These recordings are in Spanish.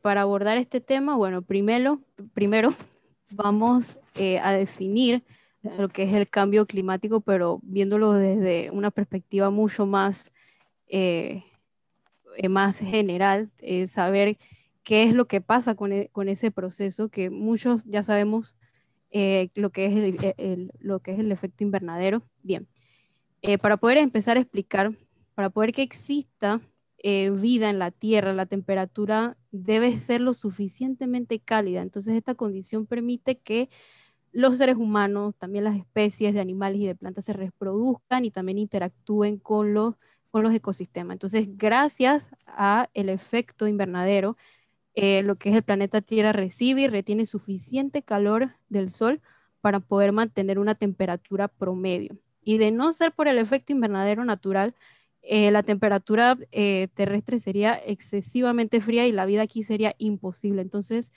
Para abordar este tema, bueno, primero vamos a definir lo que es el cambio climático, pero viéndolo desde una perspectiva mucho eh, más general, saber qué es lo que pasa con ese proceso, que muchos ya sabemos lo que es lo que es el efecto invernadero. Bien, para poder empezar a explicar, para poder que exista vida en la Tierra, la temperatura debe ser lo suficientemente cálida. Entonces, esta condición permite que los seres humanos, también las especies de animales y de plantas se reproduzcan y también interactúen con los ecosistemas. Entonces, gracias a el efecto invernadero, lo que es el planeta Tierra recibe y retiene suficiente calor del Sol para poder mantener una temperatura promedio. Y de no ser por el efecto invernadero natural, la temperatura terrestre sería excesivamente fría y la vida aquí sería imposible. Entonces,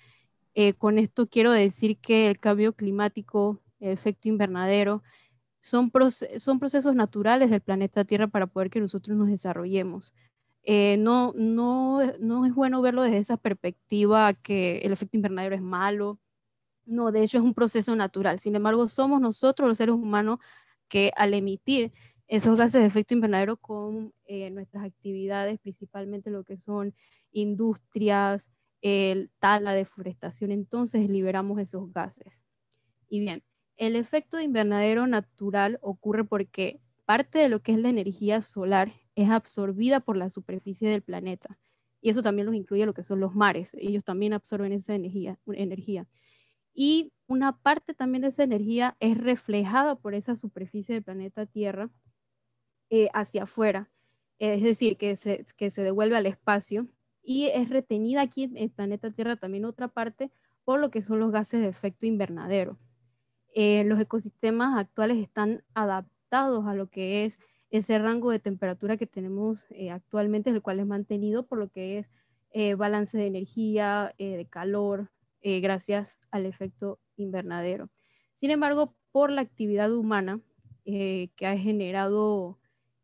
con esto quiero decir que el cambio climático, el efecto invernadero, son procesos naturales del planeta Tierra para poder que nosotros nos desarrollemos. No es bueno verlo desde esa perspectiva que el efecto invernadero es malo. No, de hecho es un proceso natural. Sin embargo, somos nosotros los seres humanos que al emitir esos gases de efecto invernadero con nuestras actividades, principalmente lo que son industrias, tala, deforestación, entonces liberamos esos gases. Y bien, el efecto de invernadero natural ocurre porque parte de lo que es la energía solar es absorbida por la superficie del planeta. Y eso también los incluye lo que son los mares. Ellos también absorben esa energía. Y una parte también de esa energía es reflejada por esa superficie del planeta Tierra hacia afuera. Es decir, que se devuelve al espacio y es retenida aquí en el planeta Tierra también otra parte por lo que son los gases de efecto invernadero. Los ecosistemas actuales están adaptados a lo que es ese rango de temperatura que tenemos actualmente, el cual es mantenido por lo que es balance de energía, de calor, gracias al efecto invernadero. Sin embargo, por la actividad humana que ha generado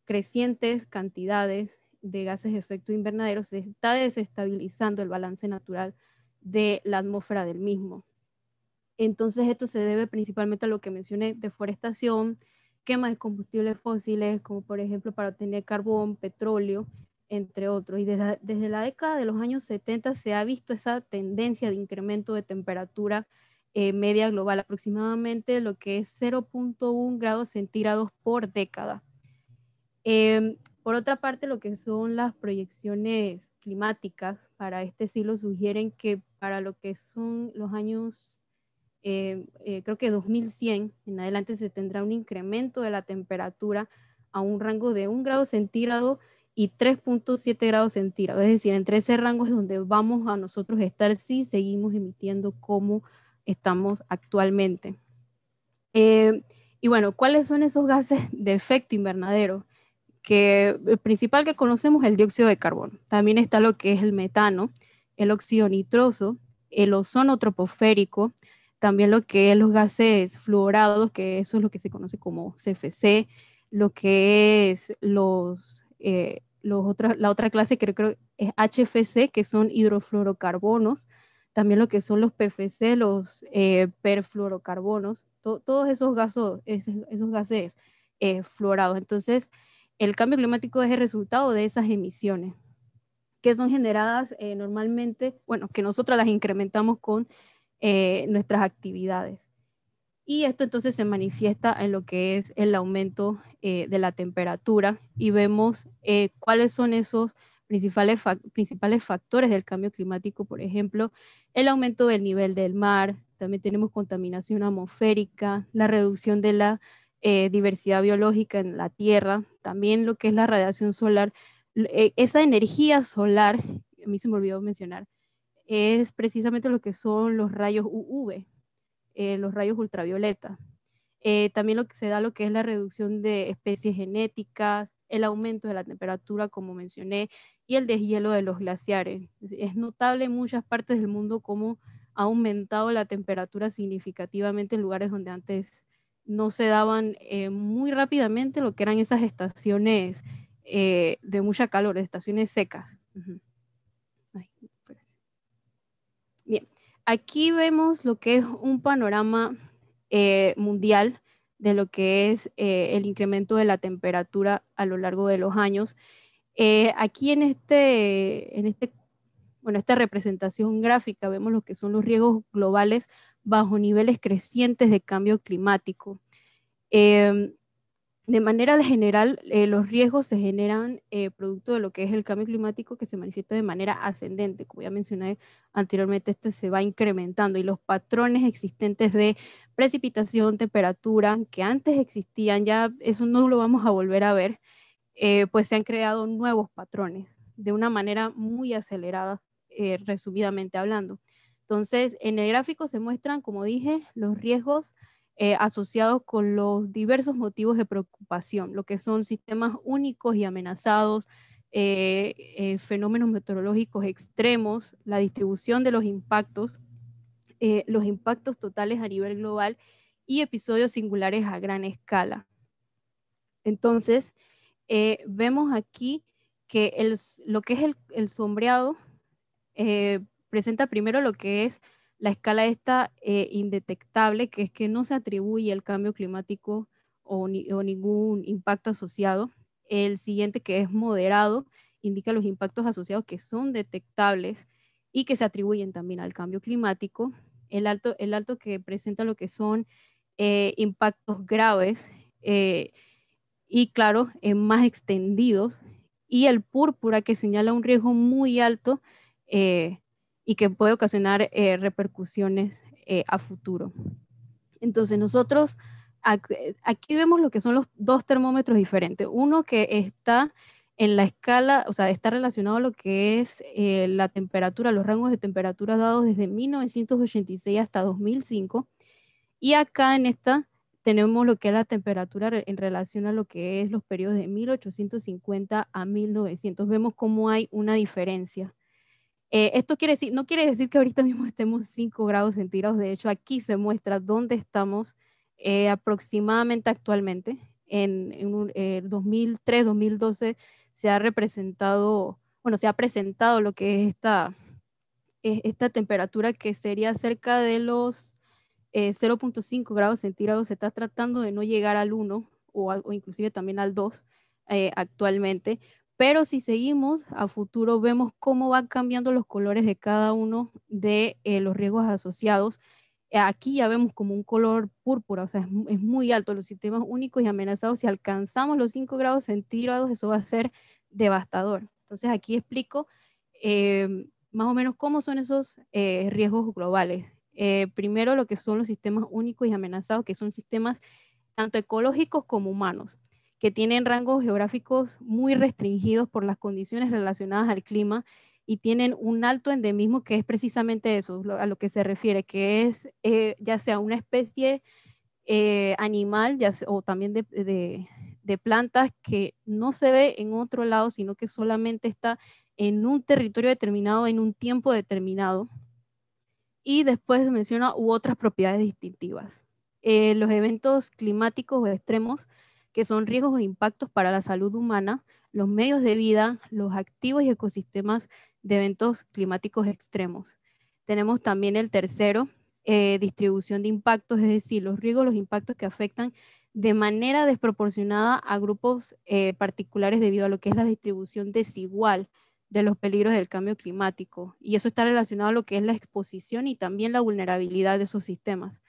crecientes cantidades de gases de efecto invernadero, se está desestabilizando el balance natural de la atmósfera del mismo. Entonces esto se debe principalmente a lo que mencioné, deforestación, quema de combustibles fósiles, como por ejemplo para obtener carbón, petróleo, entre otros. Y desde la década de los años 70 se ha visto esa tendencia de incremento de temperatura media global, aproximadamente lo que es 0.1 grados centígrados por década. Por otra parte, lo que son las proyecciones climáticas para este siglo sugieren que para lo que son los años creo que 2100 en adelante se tendrá un incremento de la temperatura a un rango de 1 grado centígrado y 3.7 grados centígrados. Es decir, entre ese rango es donde vamos a nosotros estar si seguimos emitiendo como estamos actualmente. Y bueno, ¿cuáles son esos gases de efecto invernadero? Que el principal que conocemos es el dióxido de carbono. También está lo que es el metano, el óxido nitroso, el ozono troposférico, también lo que es los gases fluorados, que eso es lo que se conoce como CFC, lo que es la otra clase que creo es HFC, que son hidrofluorocarbonos, también lo que son los PFC, los perfluorocarbonos, todos esos gases fluorados. Entonces, el cambio climático es el resultado de esas emisiones que son generadas normalmente, bueno, que nosotros las incrementamos con nuestras actividades. Y esto entonces se manifiesta en lo que es el aumento de la temperatura y vemos cuáles son esos principales factores del cambio climático, por ejemplo, el aumento del nivel del mar, también tenemos contaminación atmosférica, la reducción de la diversidad biológica en la Tierra, también lo que es la radiación solar, esa energía solar, a mí se me olvidó mencionar, es precisamente lo que son los rayos UV, los rayos ultravioleta. También lo que se da lo que es la reducción de especies genéticas, el aumento de la temperatura, como mencioné, y el deshielo de los glaciares. Es notable en muchas partes del mundo cómo ha aumentado la temperatura significativamente en lugares donde antes no se daban muy rápidamente lo que eran esas estaciones de mucha calor, estaciones secas. Uh -huh. Ay, aquí vemos lo que es un panorama mundial de lo que es el incremento de la temperatura a lo largo de los años. Aquí bueno, esta representación gráfica vemos lo que son los riesgos globales bajo niveles crecientes de cambio climático. Eh, de manera general, los riesgos se generan producto de lo que es el cambio climático que se manifiesta de manera ascendente. Como ya mencioné anteriormente, este se va incrementando y los patrones existentes de precipitación, temperatura, que antes existían, ya eso no lo vamos a volver a ver, pues se han creado nuevos patrones de una manera muy acelerada, resumidamente hablando. Entonces, en el gráfico se muestran, como dije, los riesgos asociados con los diversos motivos de preocupación, lo que son sistemas únicos y amenazados, fenómenos meteorológicos extremos, la distribución de los impactos totales a nivel global y episodios singulares a gran escala. Entonces, vemos aquí que lo que es el sombreado presenta primero lo que es la escala esta indetectable, que es que no se atribuye el cambio climático o ningún impacto asociado. El siguiente, que es moderado, indica los impactos asociados que son detectables y que se atribuyen también al cambio climático. El alto que presenta lo que son impactos graves y, claro, más extendidos. Y el púrpura, que señala un riesgo muy alto eh, y que puede ocasionar repercusiones a futuro. Entonces nosotros aquí vemos lo que son los dos termómetros diferentes. Uno que está en la escala, o sea, está relacionado a lo que es la temperatura, los rangos de temperatura dados desde 1986 hasta 2005. Y acá en esta tenemos lo que es la temperatura en relación a lo que es los periodos de 1850 a 1900. Vemos cómo hay una diferencia. Esto no quiere decir que ahorita mismo estemos 5 grados centígrados. De hecho, aquí se muestra dónde estamos aproximadamente actualmente. En 2003, 2012 se ha representado, bueno, se ha presentado lo que es esta temperatura, que sería cerca de los 0.5 grados centígrados. Se está tratando de no llegar al 1 o inclusive también al 2 actualmente. Pero si seguimos a futuro, vemos cómo van cambiando los colores de cada uno de los riesgos asociados. Aquí ya vemos como un color púrpura, o sea, es muy alto. Los sistemas únicos y amenazados, si alcanzamos los 5 grados centígrados, eso va a ser devastador. Entonces aquí explico más o menos cómo son esos riesgos globales. Primero, lo que son los sistemas únicos y amenazados, que son sistemas tanto ecológicos como humanos, que tienen rangos geográficos muy restringidos por las condiciones relacionadas al clima y tienen un alto endemismo, que es precisamente eso, a lo que se refiere, que es ya sea una especie animal o también de plantas que no se ve en otro lado, sino que solamente está en un territorio determinado, en un tiempo determinado. Y después menciona otras propiedades distintivas. Los eventos climáticos o extremos, que son riesgos e impactos para la salud humana, los medios de vida, los activos y ecosistemas de eventos climáticos extremos. Tenemos también el tercero, distribución de impactos, es decir, los riesgos, los impactos que afectan de manera desproporcionada a grupos particulares debido a lo que es la distribución desigual de los peligros del cambio climático. Y eso está relacionado a lo que es la exposición y también la vulnerabilidad de esos sistemas.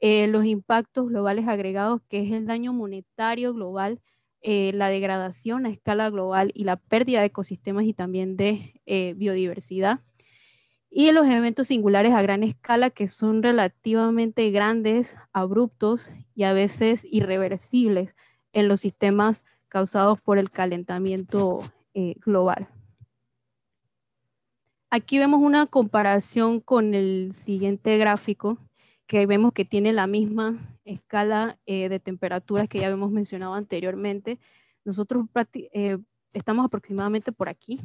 Los impactos globales agregados, que es el daño monetario global, la degradación a escala global y la pérdida de ecosistemas y también de biodiversidad. Y los eventos singulares a gran escala, que son relativamente grandes, abruptos y a veces irreversibles en los sistemas causados por el calentamiento global. Aquí vemos una comparación con el siguiente gráfico, que vemos que tiene la misma escala de temperaturas que ya habíamos mencionado anteriormente. Nosotros estamos aproximadamente por aquí.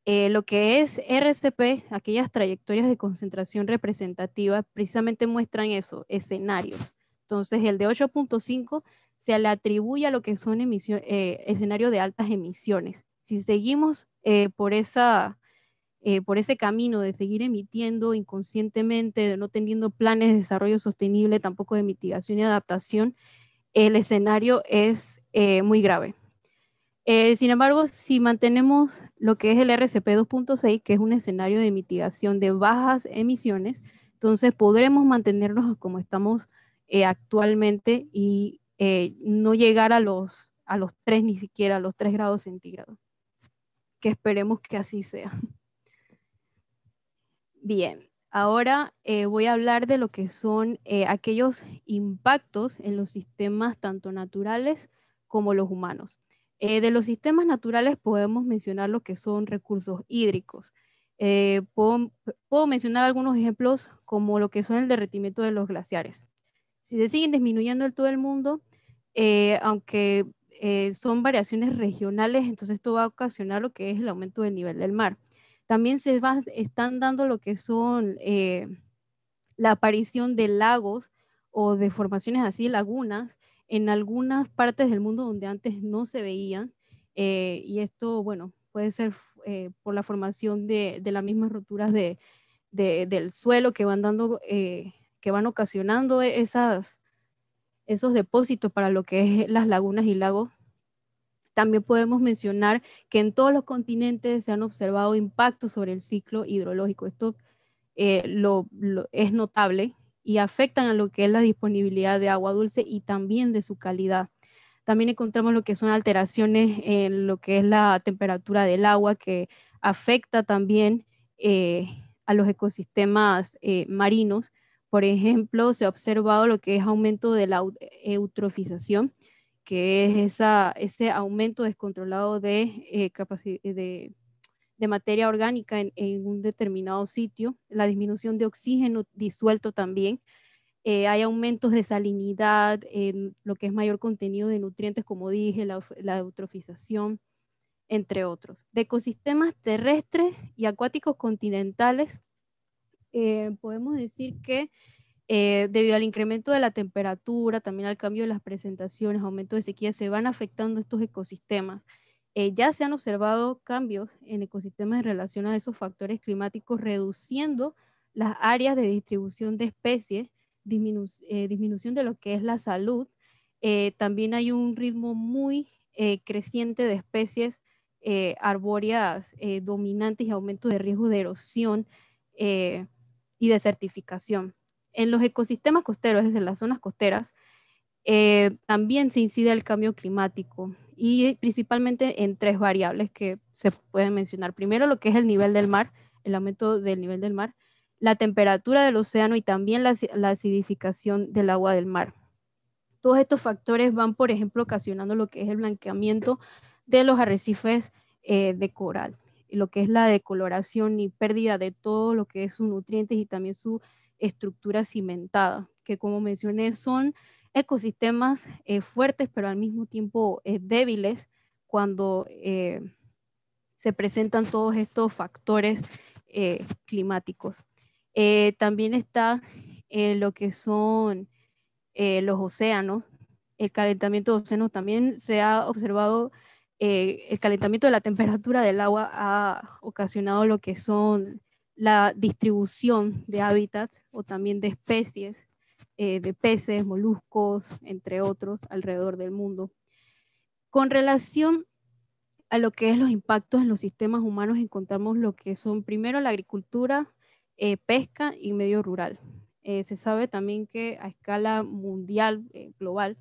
Lo que es RCP, aquellas trayectorias de concentración representativa, precisamente muestran eso, escenarios. Entonces, el de 8.5 se le atribuye a lo que son escenarios de altas emisiones. Si seguimos por esa por ese camino de seguir emitiendo inconscientemente, de no teniendo planes de desarrollo sostenible, tampoco de mitigación y adaptación, el escenario es muy grave. Sin embargo, si mantenemos lo que es el RCP 2.6, que es un escenario de mitigación de bajas emisiones, entonces podremos mantenernos como estamos actualmente y no llegar a los 3, ni siquiera a los 3 grados centígrados, que esperemos que así sea. Bien, ahora voy a hablar de lo que son aquellos impactos en los sistemas tanto naturales como los humanos. De los sistemas naturales podemos mencionar lo que son recursos hídricos. Puedo mencionar algunos ejemplos como lo que son el derretimiento de los glaciares. Si se siguen disminuyendo en todo el mundo, aunque son variaciones regionales, entonces esto va a ocasionar lo que es el aumento del nivel del mar. También están dando lo que son la aparición de lagos o de formaciones así, lagunas, en algunas partes del mundo donde antes no se veían. Y esto, bueno, puede ser por la formación de las mismas roturas del suelo que van dando, que van ocasionando esos depósitos para lo que es las lagunas y lagos. También podemos mencionar que en todos los continentes se han observado impactos sobre el ciclo hidrológico. Esto es notable y afectan a lo que es la disponibilidad de agua dulce y también de su calidad. También encontramos lo que son alteraciones en lo que es la temperatura del agua, que afecta también a los ecosistemas marinos. Por ejemplo, se ha observado lo que es aumento de la eutrofización, que es ese aumento descontrolado de materia orgánica en un determinado sitio, la disminución de oxígeno disuelto también. Hay aumentos de salinidad, en lo que es mayor contenido de nutrientes, como dije, la eutrofización, entre otros. De ecosistemas terrestres y acuáticos continentales, podemos decir que debido al incremento de la temperatura, también al cambio de las presentaciones, aumento de sequía, se van afectando estos ecosistemas. Ya se han observado cambios en ecosistemas en relación a esos factores climáticos, reduciendo las áreas de distribución de especies, disminución de lo que es la salud. También hay un ritmo muy creciente de especies arbóreas dominantes y aumento de riesgo de erosión y desertificación. En los ecosistemas costeros, es decir, en las zonas costeras, también se incide el cambio climático y principalmente en 3 variables que se pueden mencionar. Primero, lo que es el nivel del mar, el aumento del nivel del mar, la temperatura del océano y también la acidificación del agua del mar. Todos estos factores van, por ejemplo, ocasionando lo que es el blanqueamiento de los arrecifes de coral, lo que es la decoloración y pérdida de todo lo que es sus nutrientes y también su estructura cimentada, que como mencioné son ecosistemas fuertes, pero al mismo tiempo débiles cuando se presentan todos estos factores climáticos. También está lo que son los océanos, el calentamiento de océanos. También se ha observado el calentamiento de la temperatura del agua ha ocasionado lo que son la distribución de hábitats o también de especies de peces, moluscos, entre otros, alrededor del mundo. Con relación a lo que es los impactos en los sistemas humanos, encontramos lo que son primero la agricultura, pesca y medio rural. Se sabe también que a escala mundial, global,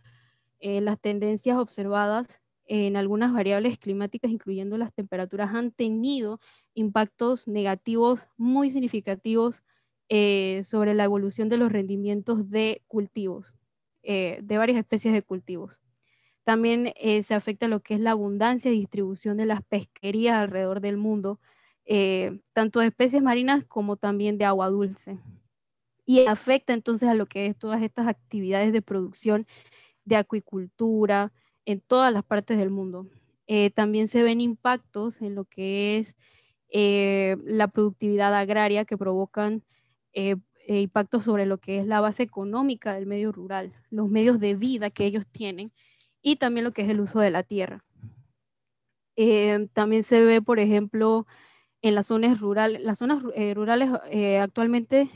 las tendencias observadas en algunas variables climáticas, incluyendo las temperaturas, han tenido impactos negativos muy significativos sobre la evolución de los rendimientos de cultivos, de varias especies de cultivos. También se afecta lo que es la abundancia y distribución de las pesquerías alrededor del mundo, tanto de especies marinas como también de agua dulce. Y afecta entonces a lo que es todas estas actividades de producción de acuicultura en todas las partes del mundo. También se ven impactos en lo que es la productividad agraria que provocan impactos sobre lo que es la base económica del medio rural, los medios de vida que ellos tienen y también lo que es el uso de la tierra. También se ve, por ejemplo, en las zonas rurales actualmente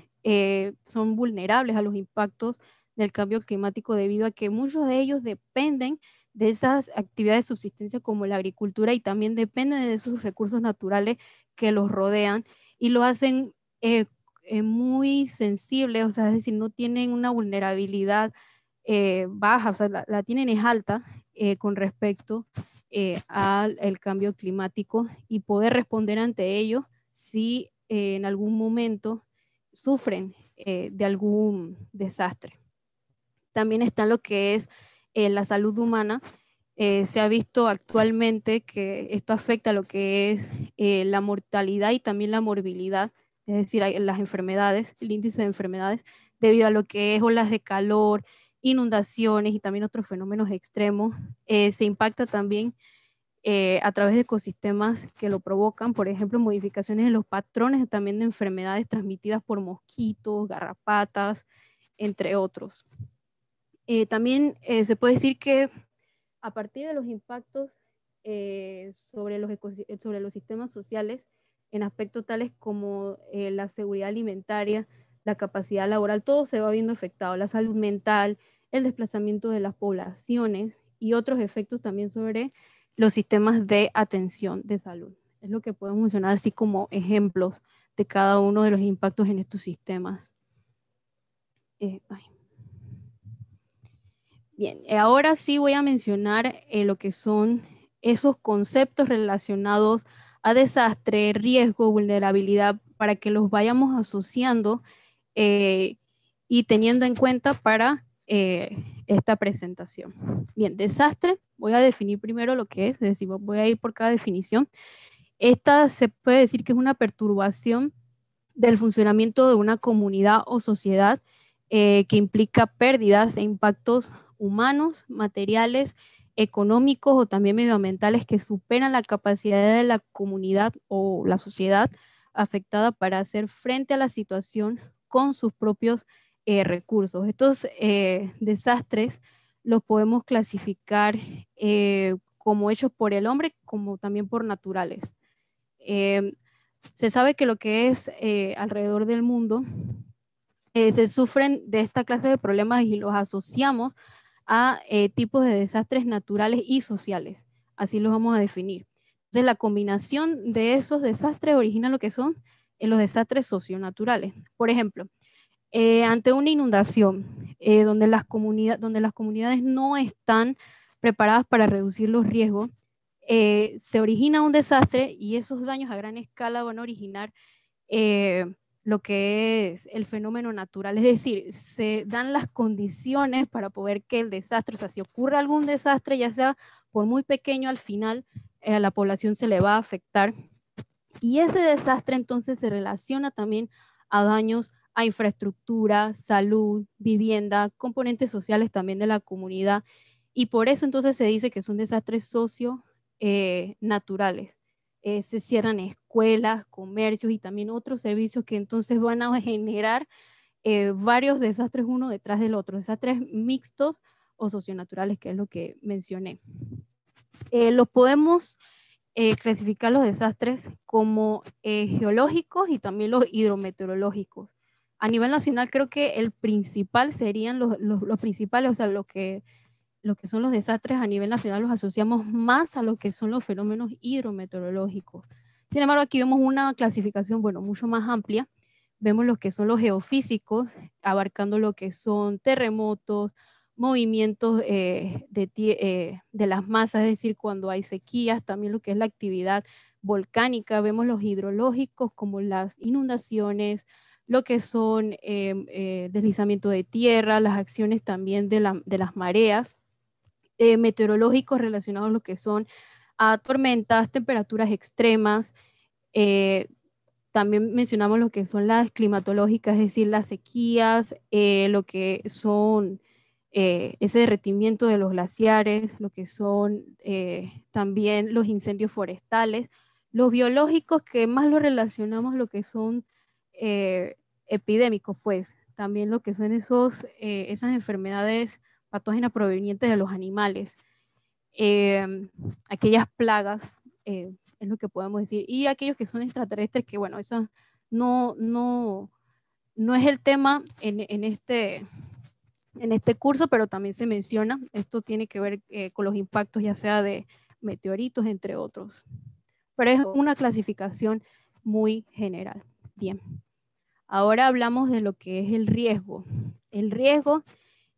son vulnerables a los impactos del cambio climático debido a que muchos de ellos dependen de esas actividades de subsistencia como la agricultura y también dependen de esos recursos naturales que los rodean y lo hacen muy sensibles, o sea, es decir, no tienen una vulnerabilidad baja, o sea, la tienen es alta con respecto al cambio climático y poder responder ante ello si en algún momento sufren de algún desastre. También está lo que es la salud humana. Se ha visto actualmente que esto afecta a lo que es la mortalidad y también la morbilidad, es decir, las enfermedades, el índice de enfermedades, debido a lo que es olas de calor, inundaciones y también otros fenómenos extremos. Se impacta también a través de ecosistemas que lo provocan, por ejemplo, modificaciones en los patrones también de enfermedades transmitidas por mosquitos, garrapatas, entre otros. También se puede decir que a partir de los impactos sobre los sistemas sociales en aspectos tales como la seguridad alimentaria, la capacidad laboral, todo se va viendo afectado, la salud mental, el desplazamiento de las poblaciones y otros efectos también sobre los sistemas de atención de salud. Es lo que podemos mencionar así como ejemplos de cada uno de los impactos en estos sistemas. Bien, ahora sí voy a mencionar lo que son esos conceptos relacionados a desastre, riesgo, vulnerabilidad, para que los vayamos asociando y teniendo en cuenta para esta presentación. Bien, desastre, voy a definir primero lo que es decir, voy a ir por cada definición. Esta se puede decir que es una perturbación del funcionamiento de una comunidad o sociedad que implica pérdidas e impactos humanos, materiales, económicos o también medioambientales que superan la capacidad de la comunidad o la sociedad afectada para hacer frente a la situación con sus propios recursos. Estos desastres los podemos clasificar como hechos por el hombre, como también por naturales. Se sabe que lo que es alrededor del mundo se sufren de esta clase de problemas y los asociamos a tipos de desastres naturales y sociales. Así los vamos a definir. Entonces, la combinación de esos desastres origina lo que son los desastres socionaturales. Por ejemplo, ante una inundación donde las comunidades no están preparadas para reducir los riesgos, se origina un desastre y esos daños a gran escala van a originar lo que es el fenómeno natural. Es decir, se dan las condiciones para poder que el desastre, o sea, si ocurre algún desastre, ya sea por muy pequeño, al final a la población se le va a afectar. Y ese desastre entonces se relaciona también a daños a infraestructura, salud, vivienda, componentes sociales también de la comunidad. Y por eso entonces se dice que son desastres socio-naturales. Se cierran escuelas, comercios y también otros servicios que entonces van a generar varios desastres uno detrás del otro, desastres mixtos o socionaturales, que es lo que mencioné. Los podemos clasificar los desastres como geológicos y también los hidrometeorológicos. A nivel nacional creo que el principal serían los principales, o sea, lo que son los desastres a nivel nacional los asociamos más a lo que son los fenómenos hidrometeorológicos. Sin embargo, aquí vemos una clasificación, bueno, mucho más amplia. Vemos lo que son los geofísicos, abarcando lo que son terremotos, movimientos de las masas, es decir, cuando hay sequías, también lo que es la actividad volcánica. Vemos los hidrológicos como las inundaciones, lo que son deslizamiento de tierra, las acciones también de las mareas, meteorológicos relacionados a lo que son tormentas, temperaturas extremas. También mencionamos lo que son las climatológicas, es decir, las sequías, lo que son ese derretimiento de los glaciares, lo que son también los incendios forestales, los biológicos que más lo relacionamos lo que son epidémicos, pues también lo que son esas enfermedades patógenas provenientes de los animales, aquellas plagas es lo que podemos decir. Y aquellos que son extraterrestres, que bueno, eso no es el tema en este curso, pero también se menciona. Esto tiene que ver con los impactos ya sea de meteoritos, entre otros. Pero es una clasificación muy general. Bien, ahora hablamos de lo que es el riesgo. El riesgo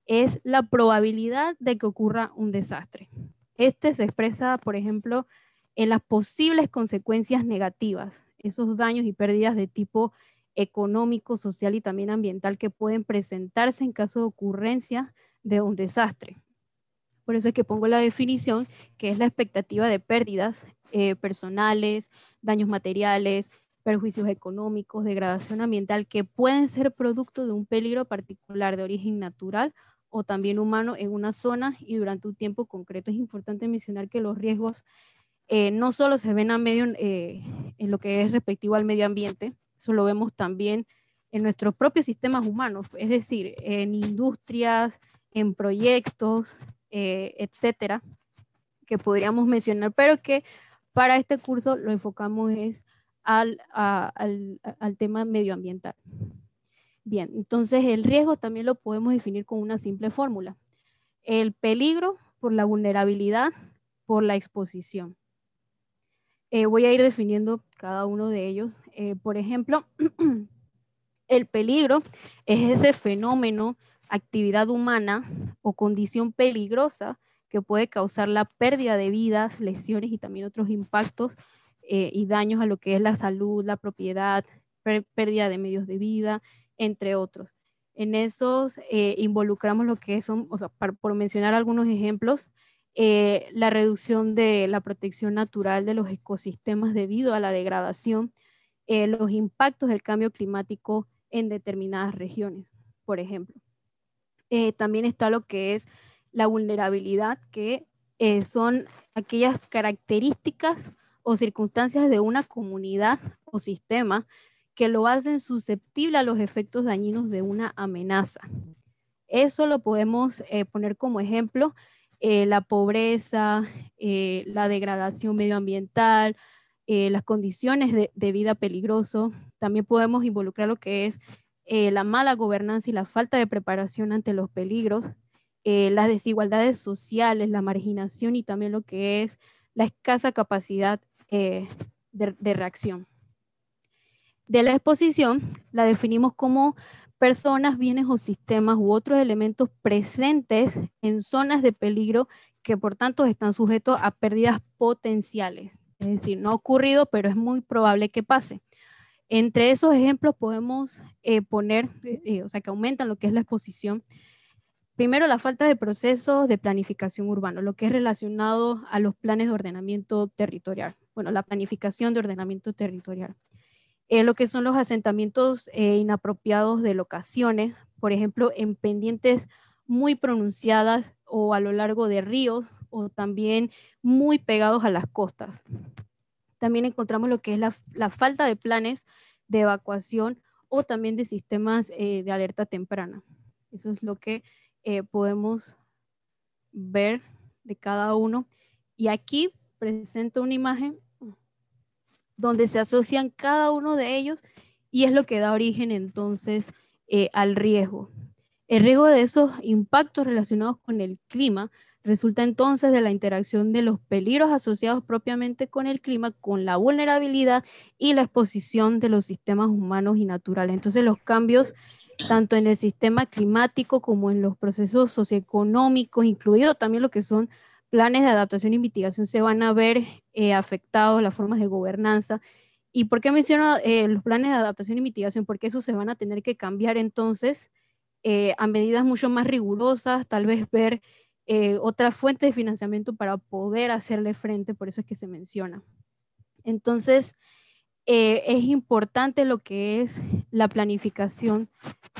es la probabilidad de que ocurra un desastre. Este se expresa, por ejemplo, en las posibles consecuencias negativas, esos daños y pérdidas de tipo económico, social y también ambiental que pueden presentarse en caso de ocurrencia de un desastre. Por eso es que pongo la definición, que es la expectativa de pérdidas personales, daños materiales, perjuicios económicos, degradación ambiental, que pueden ser producto de un peligro particular de origen natural o también humano en una zona y durante un tiempo concreto. Es importante mencionar que los riesgos no solo se ven en lo que es respectivo al medio ambiente, eso lo vemos también en nuestros propios sistemas humanos, es decir, en industrias, en proyectos, etcétera, que podríamos mencionar, pero que para este curso lo enfocamos es al tema medioambiental. Bien, entonces el riesgo también lo podemos definir con una simple fórmula. El peligro por la vulnerabilidad por la exposición. Voy a ir definiendo cada uno de ellos. Por ejemplo, el peligro es ese fenómeno, actividad humana o condición peligrosa que puede causar la pérdida de vidas, lesiones y también otros impactos y daños a lo que es la salud, la propiedad, pérdida de medios de vida, entre otros. En esos involucramos lo que son, o sea, por mencionar algunos ejemplos, la reducción de la protección natural de los ecosistemas debido a la degradación, los impactos del cambio climático en determinadas regiones, por ejemplo. También está lo que es la vulnerabilidad, que son aquellas características o circunstancias de una comunidad o sistema que lo hacen susceptible a los efectos dañinos de una amenaza. Eso lo podemos poner como ejemplo, la pobreza, la degradación medioambiental, las condiciones de vida peligroso. También podemos involucrar lo que es la mala gobernanza y la falta de preparación ante los peligros, las desigualdades sociales, la marginación y también lo que es la escasa capacidad de reacción. De la exposición la definimos como personas, bienes o sistemas u otros elementos presentes en zonas de peligro que por tanto están sujetos a pérdidas potenciales. Es decir, no ha ocurrido, pero es muy probable que pase. Entre esos ejemplos podemos poner, o sea, que aumentan lo que es la exposición. Primero, la falta de procesos de planificación urbana, lo que es relacionado a los planes de ordenamiento territorial. Bueno, la planificación de ordenamiento territorial. Lo que son los asentamientos inapropiados de locaciones, por ejemplo, en pendientes muy pronunciadas o a lo largo de ríos o también muy pegados a las costas. También encontramos lo que es la falta de planes de evacuación o también de sistemas de alerta temprana. Eso es lo que podemos ver de cada uno. Y aquí presento una imagen donde se asocian cada uno de ellos y es lo que da origen entonces al riesgo. El riesgo de esos impactos relacionados con el clima resulta entonces de la interacción de los peligros asociados propiamente con el clima, con la vulnerabilidad y la exposición de los sistemas humanos y naturales. Entonces los cambios tanto en el sistema climático como en los procesos socioeconómicos, incluido también lo que son planes de adaptación y mitigación, se van a ver afectados, las formas de gobernanza. ¿Y por qué menciono los planes de adaptación y mitigación? Porque esos se van a tener que cambiar entonces a medidas mucho más rigurosas, tal vez ver otras fuentes de financiamiento para poder hacerle frente, por eso es que se menciona. Entonces, es importante lo que es la planificación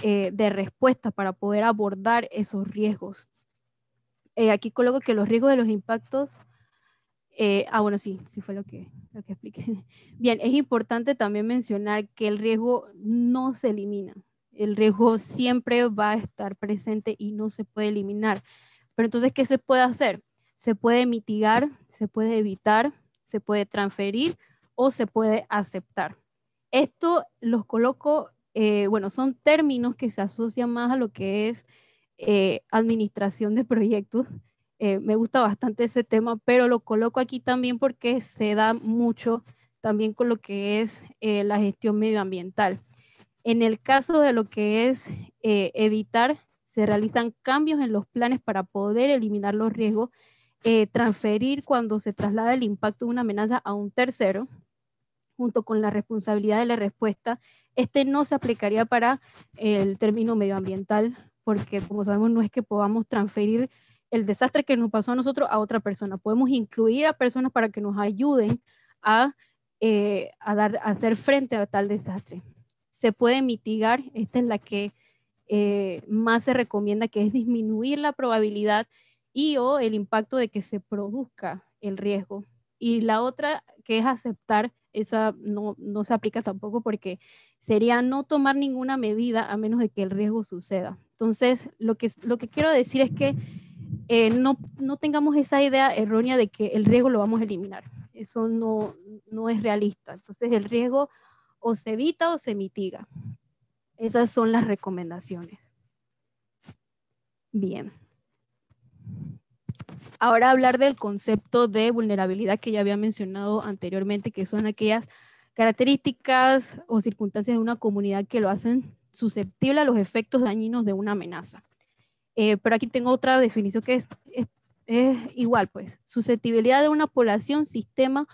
de respuesta para poder abordar esos riesgos. Aquí coloco que los riesgos de los impactos, bueno, sí fue lo que expliqué. Bien, es importante también mencionar que el riesgo no se elimina. El riesgo siempre va a estar presente y no se puede eliminar. Pero entonces, ¿qué se puede hacer? Se puede mitigar, se puede evitar, se puede transferir o se puede aceptar. Esto los coloco, bueno, son términos que se asocian más a lo que es administración de proyectos. Me gusta bastante ese tema, pero lo coloco aquí también porque se da mucho también con lo que es la gestión medioambiental. En el caso de lo que es evitar, se realizan cambios en los planes para poder eliminar los riesgos, transferir cuando se traslada el impacto de una amenaza a un tercero, junto con la responsabilidad de la respuesta. Este no se aplicaría para el término medioambiental, porque como sabemos no es que podamos transferir el desastre que nos pasó a nosotros a otra persona. Podemos incluir a personas para que nos ayuden a hacer frente a tal desastre. Se puede mitigar, esta es la que más se recomienda, que es disminuir la probabilidad y o el impacto de que se produzca el riesgo. Y la otra, que es aceptar, esa no se aplica tampoco porque sería no tomar ninguna medida a menos de que el riesgo suceda. Entonces, lo que quiero decir es que no tengamos esa idea errónea de que el riesgo lo vamos a eliminar. Eso no es realista. Entonces, el riesgo o se evita o se mitiga. Esas son las recomendaciones. Bien. Ahora hablar del concepto de vulnerabilidad que ya había mencionado anteriormente, que son aquellas características o circunstancias de una comunidad que lo hacen susceptible a los efectos dañinos de una amenaza. Pero aquí tengo otra definición que es igual, pues, susceptibilidad de una población, sistema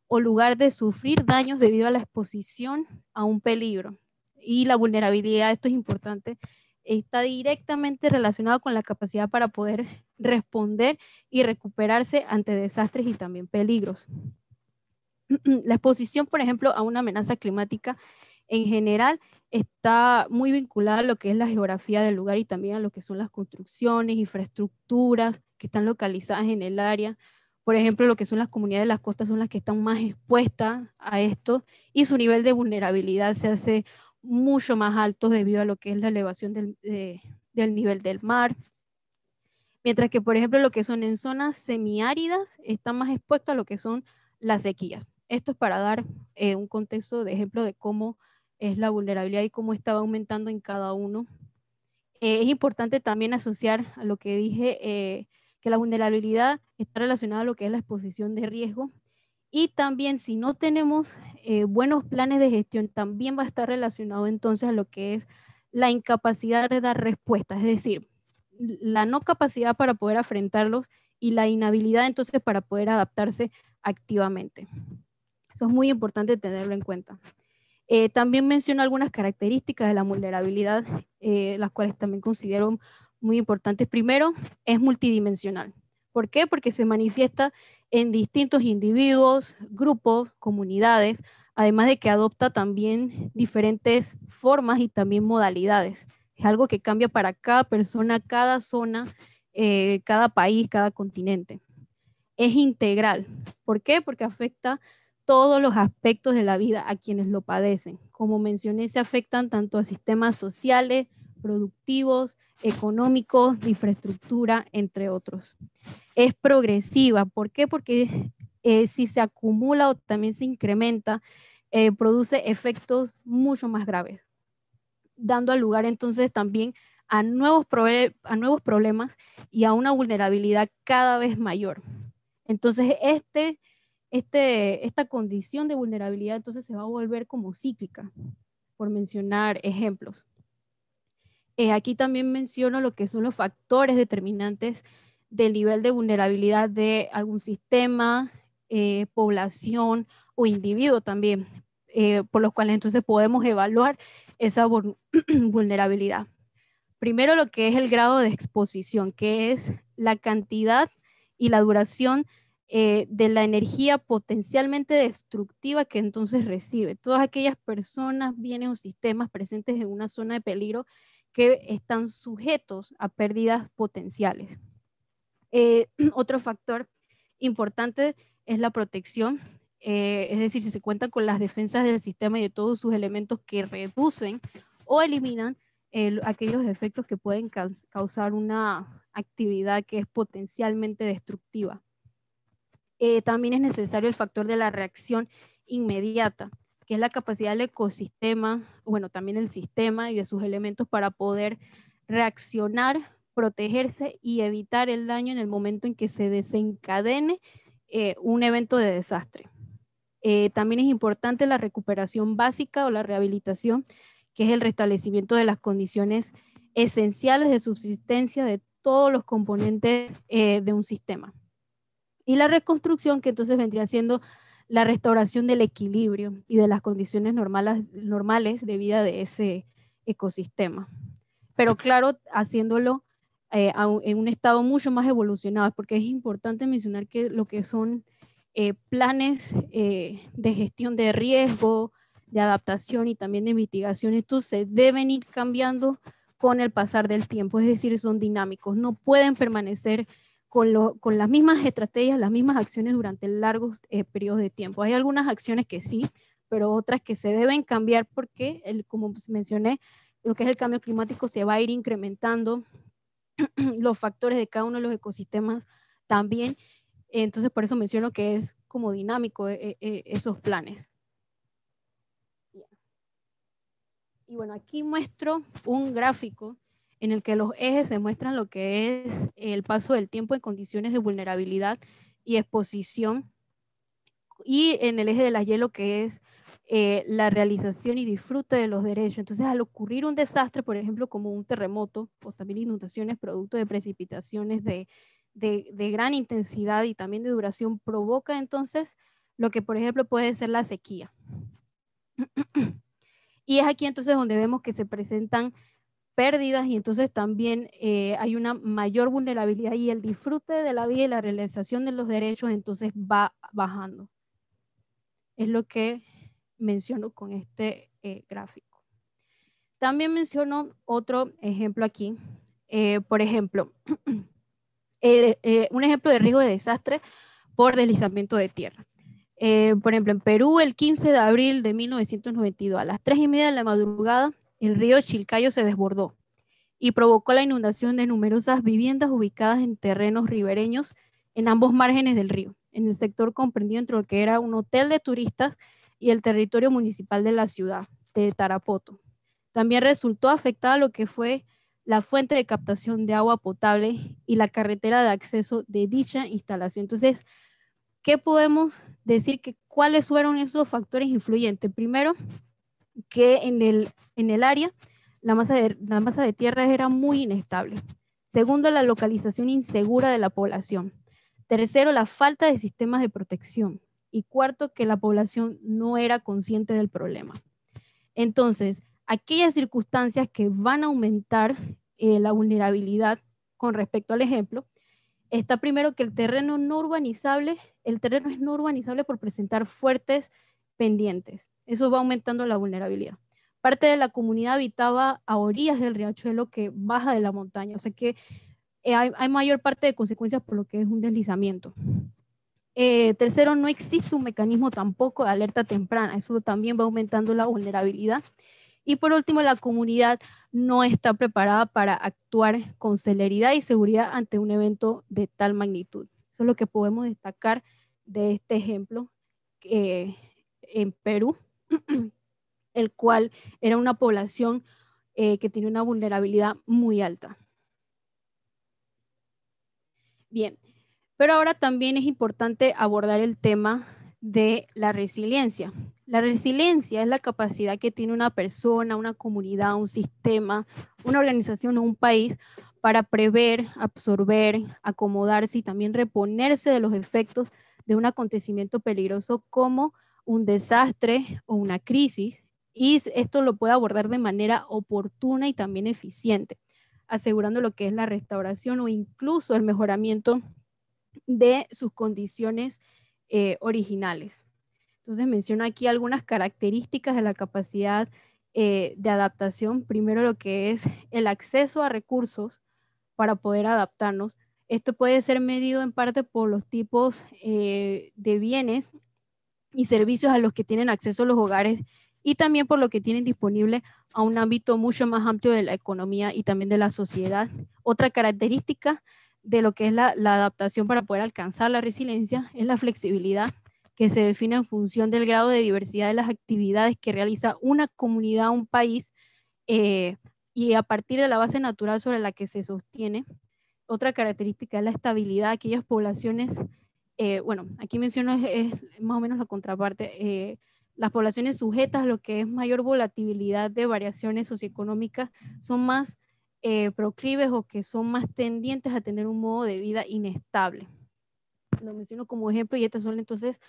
o lugar de sufrir daños debido a la exposición a un peligro. Y la vulnerabilidad, esto es importante, está directamente relacionado con la capacidad para poder responder y recuperarse ante desastres y también peligros. La exposición, por ejemplo, a una amenaza climática en general está muy vinculada a lo que es la geografía del lugar y también a lo que son las construcciones, infraestructuras que están localizadas en el área. Por ejemplo, lo que son las comunidades de las costas son las que están más expuestas a esto y su nivel de vulnerabilidad se hace mucho más alto debido a lo que es la elevación del nivel del mar. Mientras que, por ejemplo, lo que son en zonas semiáridas está más expuesto a lo que son las sequías. Esto es para dar un contexto de ejemplo de cómo es la vulnerabilidad y cómo estaba aumentando en cada uno. Es importante también asociar a lo que dije, que la vulnerabilidad está relacionada a lo que es la exposición de riesgo. Y también si no tenemos buenos planes de gestión, también va a estar relacionado entonces a lo que es la incapacidad de dar respuesta, es decir, la no capacidad para poder afrontarlos y la inhabilidad entonces para poder adaptarse activamente. Eso es muy importante tenerlo en cuenta. También menciono algunas características de la vulnerabilidad, las cuales también considero muy importantes. Primero, es multidimensional. ¿Por qué? Porque se manifiesta en distintos individuos, grupos, comunidades, además de que adopta también diferentes formas y también modalidades. Es algo que cambia para cada persona, cada zona, cada país, cada continente. Es integral. ¿Por qué? Porque afecta todos los aspectos de la vida a quienes lo padecen. Como mencioné, se afectan tanto a sistemas sociales, productivos, económicos, de infraestructura, entre otros. Es progresiva. ¿Por qué? Porque si se acumula o también se incrementa, produce efectos mucho más graves, dando lugar entonces también a nuevos problemas y a una vulnerabilidad cada vez mayor. Entonces, esta condición de vulnerabilidad entonces se va a volver como cíclica, por mencionar ejemplos. Aquí también menciono lo que son los factores determinantes del nivel de vulnerabilidad de algún sistema, población o individuo también, por los cuales entonces podemos evaluar esa vulnerabilidad. Primero, lo que es el grado de exposición, que es la cantidad y la duración de la energía potencialmente destructiva que entonces recibe. Todas aquellas personas, bienes o sistemas presentes en una zona de peligro que están sujetos a pérdidas potenciales. Otro factor importante es la protección, es decir, si se cuentan con las defensas del sistema y de todos sus elementos que reducen o eliminan aquellos efectos que pueden causar una actividad que es potencialmente destructiva. También es necesario el factor de la reacción inmediata, que es la capacidad del ecosistema, bueno, también el sistema y de sus elementos para poder reaccionar, protegerse y evitar el daño en el momento en que se desencadene un evento de desastre. También es importante la recuperación básica o la rehabilitación, que es el restablecimiento de las condiciones esenciales de subsistencia de todos los componentes de un sistema. Y la reconstrucción, que entonces vendría siendo la restauración del equilibrio y de las condiciones normales de vida de ese ecosistema. Pero claro, haciéndolo en un estado mucho más evolucionado, porque es importante mencionar que lo que son planes de gestión de riesgo, de adaptación y también de mitigación, estos se deben ir cambiando con el pasar del tiempo, es decir, son dinámicos, no pueden permanecer con las mismas estrategias, las mismas acciones durante largos periodos de tiempo. Hay algunas acciones que sí, pero otras que se deben cambiar porque, como mencioné, lo que es el cambio climático se va a ir incrementando, los factores de cada uno de los ecosistemas también. Entonces, por eso menciono que es como dinámico esos planes. Y bueno, aquí muestro un gráfico en el que los ejes se muestran lo que es el paso del tiempo en condiciones de vulnerabilidad y exposición, y en el eje de la Y lo que es la realización y disfrute de los derechos. Entonces, al ocurrir un desastre, por ejemplo, como un terremoto, o también inundaciones producto de precipitaciones de gran intensidad y también de duración, provoca entonces lo que, por ejemplo, puede ser la sequía. Y es aquí entonces donde vemos que se presentan pérdidas y entonces también hay una mayor vulnerabilidad y el disfrute de la vida y la realización de los derechos entonces va bajando. Es lo que menciono con este gráfico. También menciono otro ejemplo aquí. Por ejemplo, un ejemplo de riesgo de desastre por deslizamiento de tierra. Por ejemplo, en Perú, el 15 de abril de 1992, a las 3:30 de la madrugada, el río Chilcayo se desbordó y provocó la inundación de numerosas viviendas ubicadas en terrenos ribereños en ambos márgenes del río, en el sector comprendido entre lo que era un hotel de turistas y el territorio municipal de la ciudad de Tarapoto. También resultó afectada lo que fue la fuente de captación de agua potable y la carretera de acceso de dicha instalación. Entonces, ¿qué podemos decir? ¿Cuáles fueron esos factores influyentes? Primero, que en el área la masa de tierra era muy inestable. Segundo, la localización insegura de la población. Tercero, la falta de sistemas de protección. Y cuarto, que la población no era consciente del problema. Entonces, aquellas circunstancias que van a aumentar la vulnerabilidad con respecto al ejemplo, está primero que el terreno es no urbanizable por presentar fuertes pendientes. Eso va aumentando la vulnerabilidad. Parte de la comunidad habitaba a orillas del riachuelo que baja de la montaña, o sea que hay mayor parte de consecuencias por lo que es un deslizamiento. Tercero, no existe un mecanismo tampoco de alerta temprana, eso también va aumentando la vulnerabilidad. Y por último, la comunidad no está preparada para actuar con celeridad y seguridad ante un evento de tal magnitud. Eso es lo que podemos destacar de este ejemplo en Perú, el cual era una población que tiene una vulnerabilidad muy alta. Bien, pero ahora también es importante abordar el tema de la resiliencia. La resiliencia es la capacidad que tiene una persona, una comunidad, un sistema, una organización o un país para prever, absorber, acomodarse y también reponerse de los efectos de un acontecimiento peligroso como un desastre o una crisis. Y esto lo puede abordar de manera oportuna y también eficiente, asegurando lo que es la restauración o incluso el mejoramiento de sus condiciones originales. Entonces menciono aquí algunas características de la capacidad de adaptación. Primero, lo que es el acceso a recursos para poder adaptarnos. Esto puede ser medido en parte por los tipos de bienes y servicios a los que tienen acceso los hogares y también por lo que tienen disponible a un ámbito mucho más amplio de la economía y también de la sociedad. Otra característica de lo que es la adaptación para poder alcanzar la resiliencia es la flexibilidad, que se define en función del grado de diversidad de las actividades que realiza una comunidad, un país, y a partir de la base natural sobre la que se sostiene. Otra característica es la estabilidad. Aquellas poblaciones, bueno, aquí menciono es más o menos la contraparte, las poblaciones sujetas a lo que es mayor volatilidad de variaciones socioeconómicas son más proclives o que son más tendientes a tener un modo de vida inestable. Lo menciono como ejemplo y estas son entonces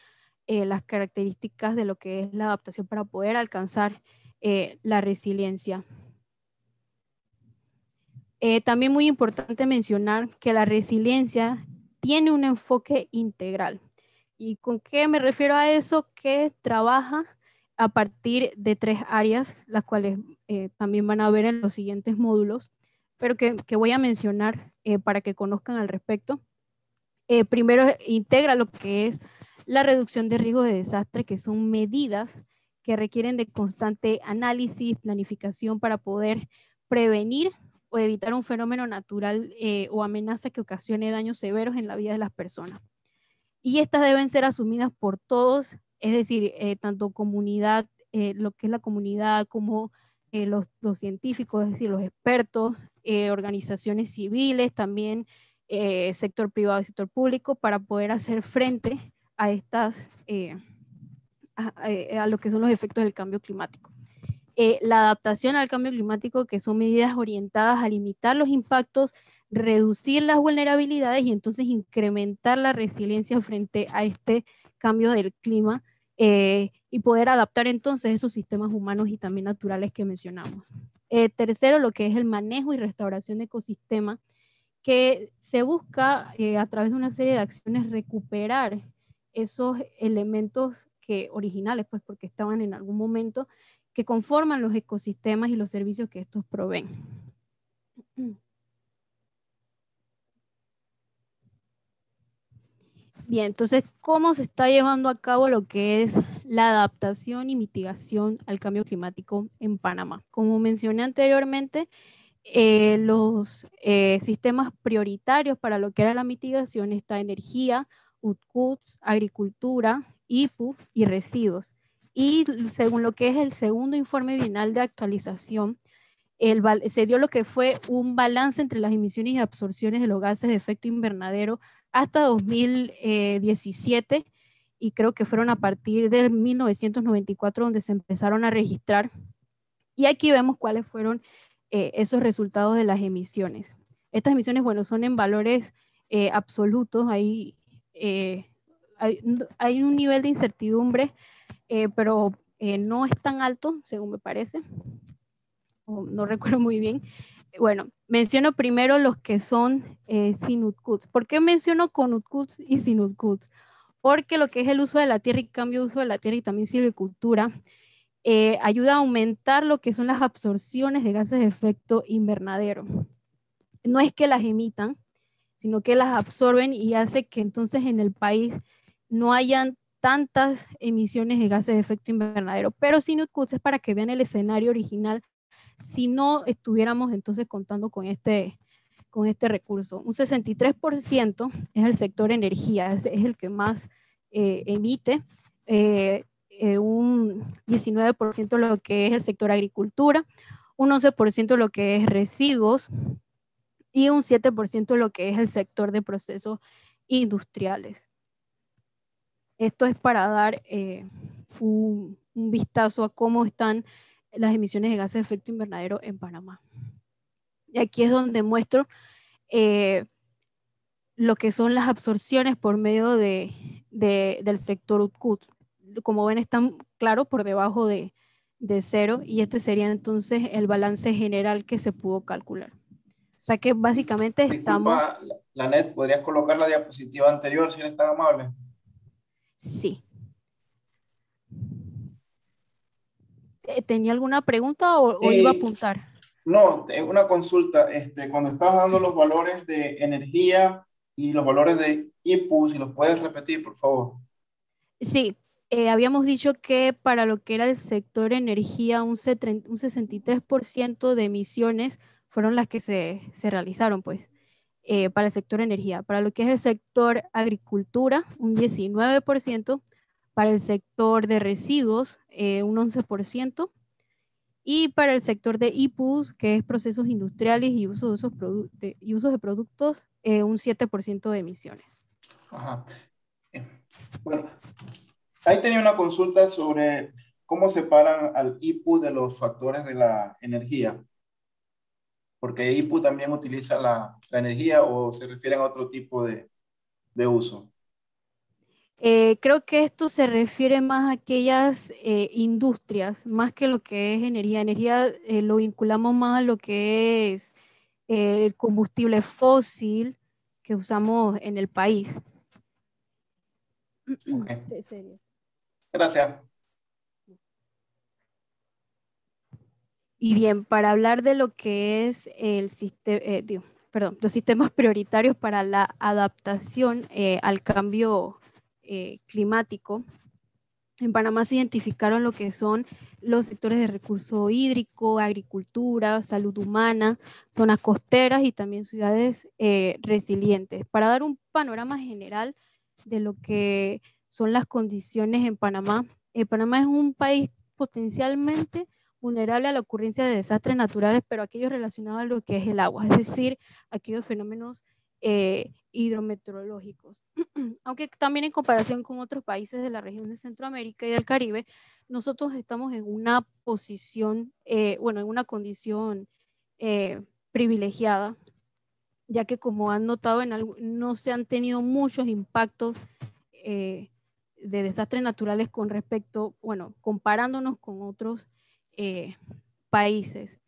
las características de lo que es la adaptación para poder alcanzar la resiliencia. También muy importante mencionar que la resiliencia tiene un enfoque integral. ¿Y con qué me refiero a eso? Que trabaja a partir de 3 áreas, las cuales también van a ver en los siguientes módulos, pero que voy a mencionar para que conozcan al respecto. Primero, integra lo que es la reducción de riesgos de desastre, que son medidas que requieren de constante análisis, planificación para poder prevenir o evitar un fenómeno natural o amenaza que ocasione daños severos en la vida de las personas. Y estas deben ser asumidas por todos, es decir, tanto comunidad, lo que es la comunidad, como los científicos, es decir, los expertos, organizaciones civiles, también sector privado y sector público, para poder hacer frente a estas, a lo que son los efectos del cambio climático. La adaptación al cambio climático, que son medidas orientadas a limitar los impactos, reducir las vulnerabilidades y entonces incrementar la resiliencia frente a este cambio del clima y poder adaptar entonces esos sistemas humanos y también naturales que mencionamos. Tercero, lo que es el manejo y restauración de ecosistemas, que se busca a través de una serie de acciones recuperar esos elementos que originales, pues porque estaban en algún momento, que conforman los ecosistemas y los servicios que estos proveen. Bien, entonces, ¿cómo se está llevando a cabo lo que es la adaptación y mitigación al cambio climático en Panamá? Como mencioné anteriormente, los sistemas prioritarios para lo que era la mitigación está energía, UTCUTS, agricultura, IPU y residuos. Y según lo que es el segundo informe bienal de actualización, se dio lo que fue un balance entre las emisiones y absorciones de los gases de efecto invernadero hasta 2017 y creo que fueron a partir de 1994 donde se empezaron a registrar. Y aquí vemos cuáles fueron esos resultados de las emisiones. Estas emisiones, bueno, son en valores absolutos, hay un nivel de incertidumbre, pero no es tan alto, según me parece, no recuerdo muy bien. Bueno, menciono primero los que son sin UTCUTS. ¿Por qué menciono con UTCUTS y sin UTCUTS? Porque lo que es el uso de la tierra y cambio de uso de la tierra y también silvicultura ayuda a aumentar lo que son las absorciones de gases de efecto invernadero. No es que las emitan, sino que las absorben y hace que entonces en el país no hayan tantas emisiones de gases de efecto invernadero. Pero sin UTCUTS es para que vean el escenario original si no estuviéramos entonces contando con este recurso. Un 63% es el sector energía, es el que más emite, un 19% lo que es el sector agricultura, un 11% lo que es residuos y un 7% lo que es el sector de procesos industriales. Esto es para dar un vistazo a cómo están las emisiones de gases de efecto invernadero en Panamá. Y aquí es donde muestro lo que son las absorciones por medio del sector UTCUT. Como ven, están claro por debajo de cero y este sería entonces el balance general que se pudo calcular. O sea que básicamente estamos... Disculpa, Lanet, ¿podrías colocar la diapositiva anterior si eres tan amable? Sí. ¿Tenía alguna pregunta o iba a apuntar? No, tengo una consulta. Cuando estabas dando los valores de energía y los valores de IPU, si los puedes repetir, por favor. Sí, habíamos dicho que para lo que era el sector energía, un 63% de emisiones fueron las que se realizaron, pues. para el sector energía. Para lo que es el sector agricultura, un 19%, para el sector de residuos, un 11%, y para el sector de IPUs, que es procesos industriales y usos de productos, un 7% de emisiones. Ajá. Eh, Bueno, ahí tenía una consulta sobre cómo separan al IPU de los factores de la energía, porque IPU también utiliza la energía o se refieren a otro tipo de uso. Creo que esto se refiere más a aquellas industrias, más que lo que es energía. Energía lo vinculamos más a lo que es el combustible fósil que usamos en el país. Ok, Sí, serio. gracias. Y bien, para hablar de lo que es los sistemas prioritarios para la adaptación al cambio climático, en Panamá se identificaron lo que son los sectores de recurso hídrico, agricultura, salud humana, zonas costeras y también ciudades resilientes. Para dar un panorama general de lo que son las condiciones en Panamá, Panamá es un país potencialmente vulnerable a la ocurrencia de desastres naturales, pero aquellos relacionados a lo que es el agua, es decir, aquellos fenómenos hidrometeorológicos. Aunque también en comparación con otros países de la región de Centroamérica y del Caribe, nosotros estamos en una posición, en una condición privilegiada, ya que como han notado, no se han tenido muchos impactos de desastres naturales con respecto, comparándonos con otros países.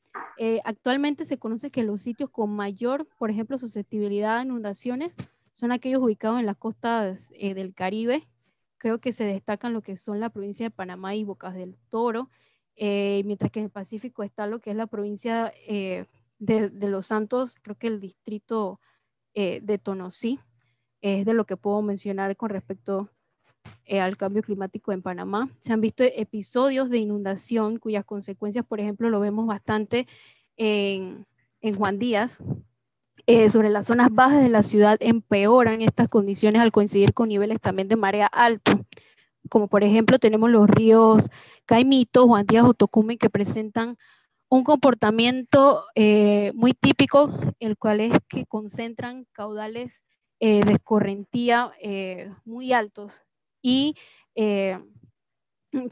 Actualmente se conoce que los sitios con mayor, por ejemplo, susceptibilidad a inundaciones son aquellos ubicados en las costas del Caribe. Creo que se destacan lo que son la provincia de Panamá y Bocas del Toro, mientras que en el Pacífico está lo que es la provincia de Los Santos, creo que el distrito de Tonosí, es de lo que puedo mencionar con respecto al cambio climático en Panamá. Se han visto episodios de inundación cuyas consecuencias, por ejemplo, lo vemos bastante en Juan Díaz. Sobre las zonas bajas de la ciudad empeoran estas condiciones al coincidir con niveles también de marea altos, como por ejemplo tenemos los ríos Caimito, Juan Díaz o Tocumen, que presentan un comportamiento muy típico, el cual es que concentran caudales de escorrentía muy altos y se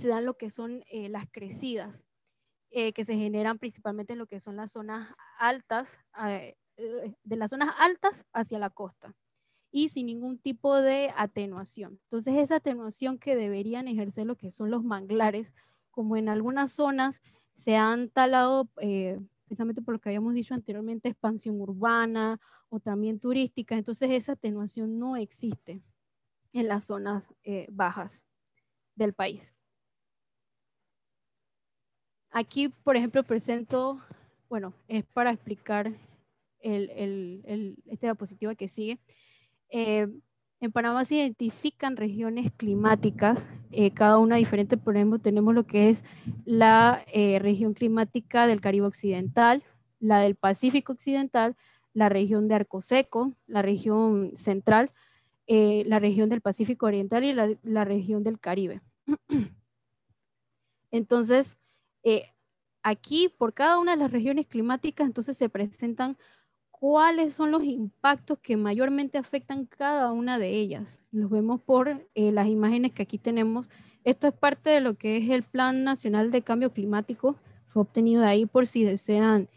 dan lo que son las crecidas que se generan principalmente en lo que son las zonas altas, de las zonas altas hacia la costa y sin ningún tipo de atenuación. Entonces esa atenuación que deberían ejercer lo que son los manglares, como en algunas zonas se han talado, precisamente por lo que habíamos dicho anteriormente, expansión urbana o también turística, entonces esa atenuación no existe en las zonas bajas del país. Aquí, por ejemplo, presento, es para explicar esta diapositiva que sigue. En Panamá se identifican regiones climáticas, cada una diferente. Por ejemplo, tenemos lo que es la región climática del Caribe Occidental, la del Pacífico Occidental, la región de Arco Seco, la región central, la región del Pacífico Oriental y la región del Caribe. Entonces, aquí, por cada una de las regiones climáticas, entonces se presentan cuáles son los impactos que mayormente afectan cada una de ellas. Los vemos por las imágenes que aquí tenemos. Esto es parte de lo que es el Plan Nacional de Cambio Climático. Fue obtenido de ahí por si desean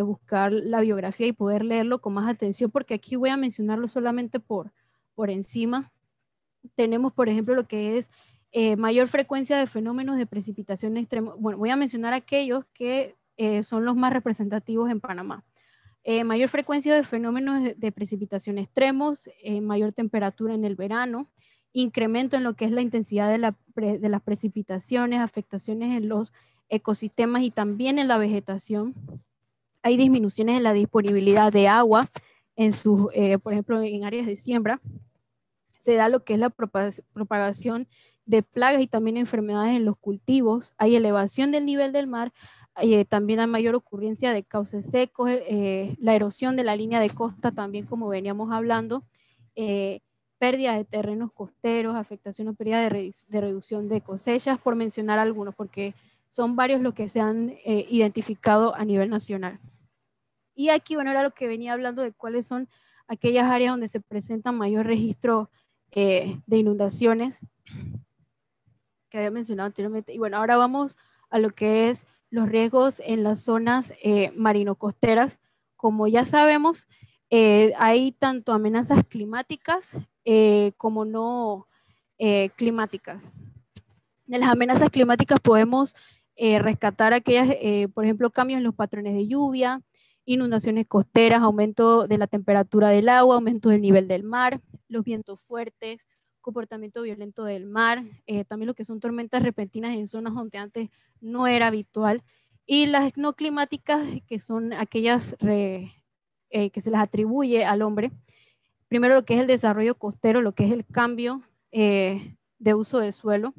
buscar la biografía y poder leerlo con más atención, porque aquí voy a mencionarlo solamente por encima. Tenemos, por ejemplo, lo que es mayor frecuencia de fenómenos de precipitación extremos. Bueno, voy a mencionar aquellos que son los más representativos en Panamá. Mayor frecuencia de fenómenos de precipitación extremos, mayor temperatura en el verano, incremento en lo que es la intensidad de las precipitaciones, afectaciones en los ecosistemas y también en la vegetación. Hay disminuciones en la disponibilidad de agua, por ejemplo, en áreas de siembra. Se da lo que es la propagación de plagas y también enfermedades en los cultivos. Hay elevación del nivel del mar también hay mayor ocurrencia de cauces secos, la erosión de la línea de costa también, como veníamos hablando, pérdida de terrenos costeros, afectación o pérdida de reducción de cosechas, por mencionar algunos, porque son varios los que se han identificado a nivel nacional. Y aquí, bueno, era lo que venía hablando de cuáles son aquellas áreas donde se presentan mayor registro de inundaciones que había mencionado anteriormente. Y bueno, ahora vamos a lo que es los riesgos en las zonas marino-costeras. Como ya sabemos, hay tanto amenazas climáticas como no climáticas. De las amenazas climáticas podemos rescatar aquellas, por ejemplo, cambios en los patrones de lluvia, inundaciones costeras, aumento de la temperatura del agua, aumento del nivel del mar, los vientos fuertes, comportamiento violento del mar, también lo que son tormentas repentinas en zonas donde antes no era habitual, y las no climáticas, que son aquellas que se las atribuye al hombre. Primero lo que es el desarrollo costero, lo que es el cambio de uso de suelo,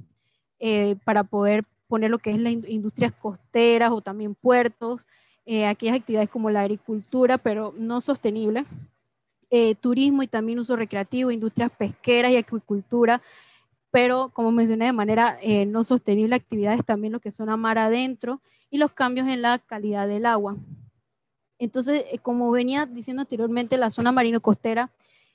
para poder poner lo que es las industrias costeras o también puertos, aquellas actividades como la agricultura, pero no sostenible, turismo y también uso recreativo, industrias pesqueras y acuicultura, pero como mencioné, de manera no sostenible, actividades también lo que son a mar adentro y los cambios en la calidad del agua. Entonces, como venía diciendo anteriormente, la zona marino-costera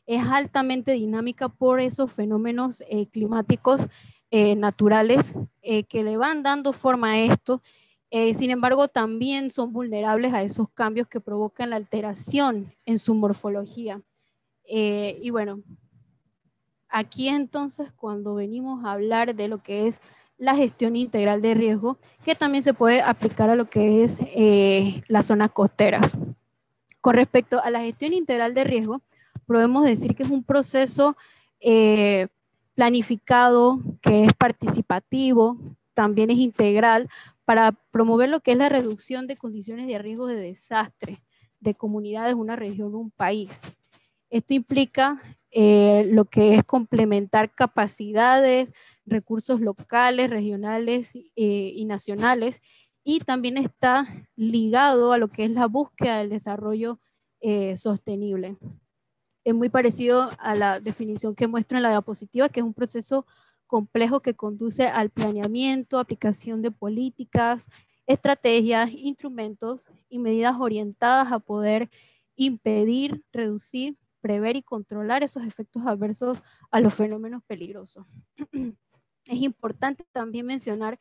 es altamente dinámica por esos fenómenos climáticos naturales que le van dando forma a esto. Sin embargo, también son vulnerables a esos cambios que provocan la alteración en su morfología. Y bueno, aquí entonces cuando venimos a hablar de lo que es la gestión integral de riesgo, que también se puede aplicar a lo que es las zonas costeras. Con respecto a la gestión integral de riesgo, podemos decir que es un proceso planificado, que es participativo, también es integral, para promover lo que es la reducción de condiciones de riesgo de desastre de comunidades, una región, un país. Esto implica lo que es complementar capacidades, recursos locales, regionales y nacionales, y también está ligado a lo que es la búsqueda del desarrollo sostenible. Es muy parecido a la definición que muestro en la diapositiva, que es un proceso complejo que conduce al planeamiento, aplicación de políticas, estrategias, instrumentos y medidas orientadas a poder impedir, reducir, prever y controlar esos efectos adversos a los fenómenos peligrosos. Es importante también mencionar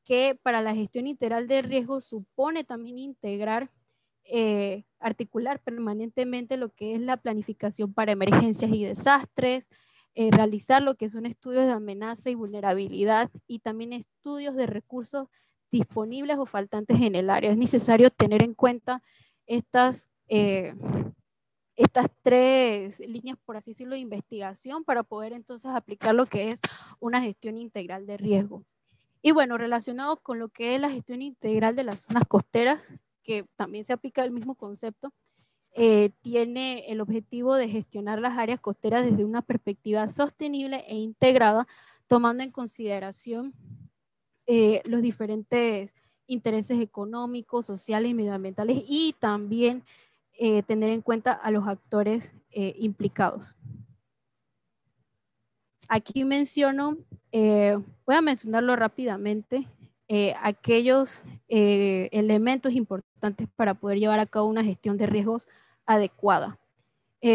que para la gestión integral de riesgo supone también integrar, articular permanentemente lo que es la planificación para emergencias y desastres, realizar lo que son estudios de amenaza y vulnerabilidad y también estudios de recursos disponibles o faltantes en el área. Es necesario tener en cuenta estas tres líneas, por así decirlo, de investigación para poder entonces aplicar lo que es una gestión integral de riesgo. Y bueno, relacionado con lo que es la gestión integral de las zonas costeras, que también se aplica el mismo concepto, tiene el objetivo de gestionar las áreas costeras desde una perspectiva sostenible e integrada, tomando en consideración los diferentes intereses económicos, sociales y medioambientales, y también tener en cuenta a los actores implicados. Aquí menciono, voy a mencionarlo rápidamente, aquellos elementos importantes para poder llevar a cabo una gestión de riesgos adecuada.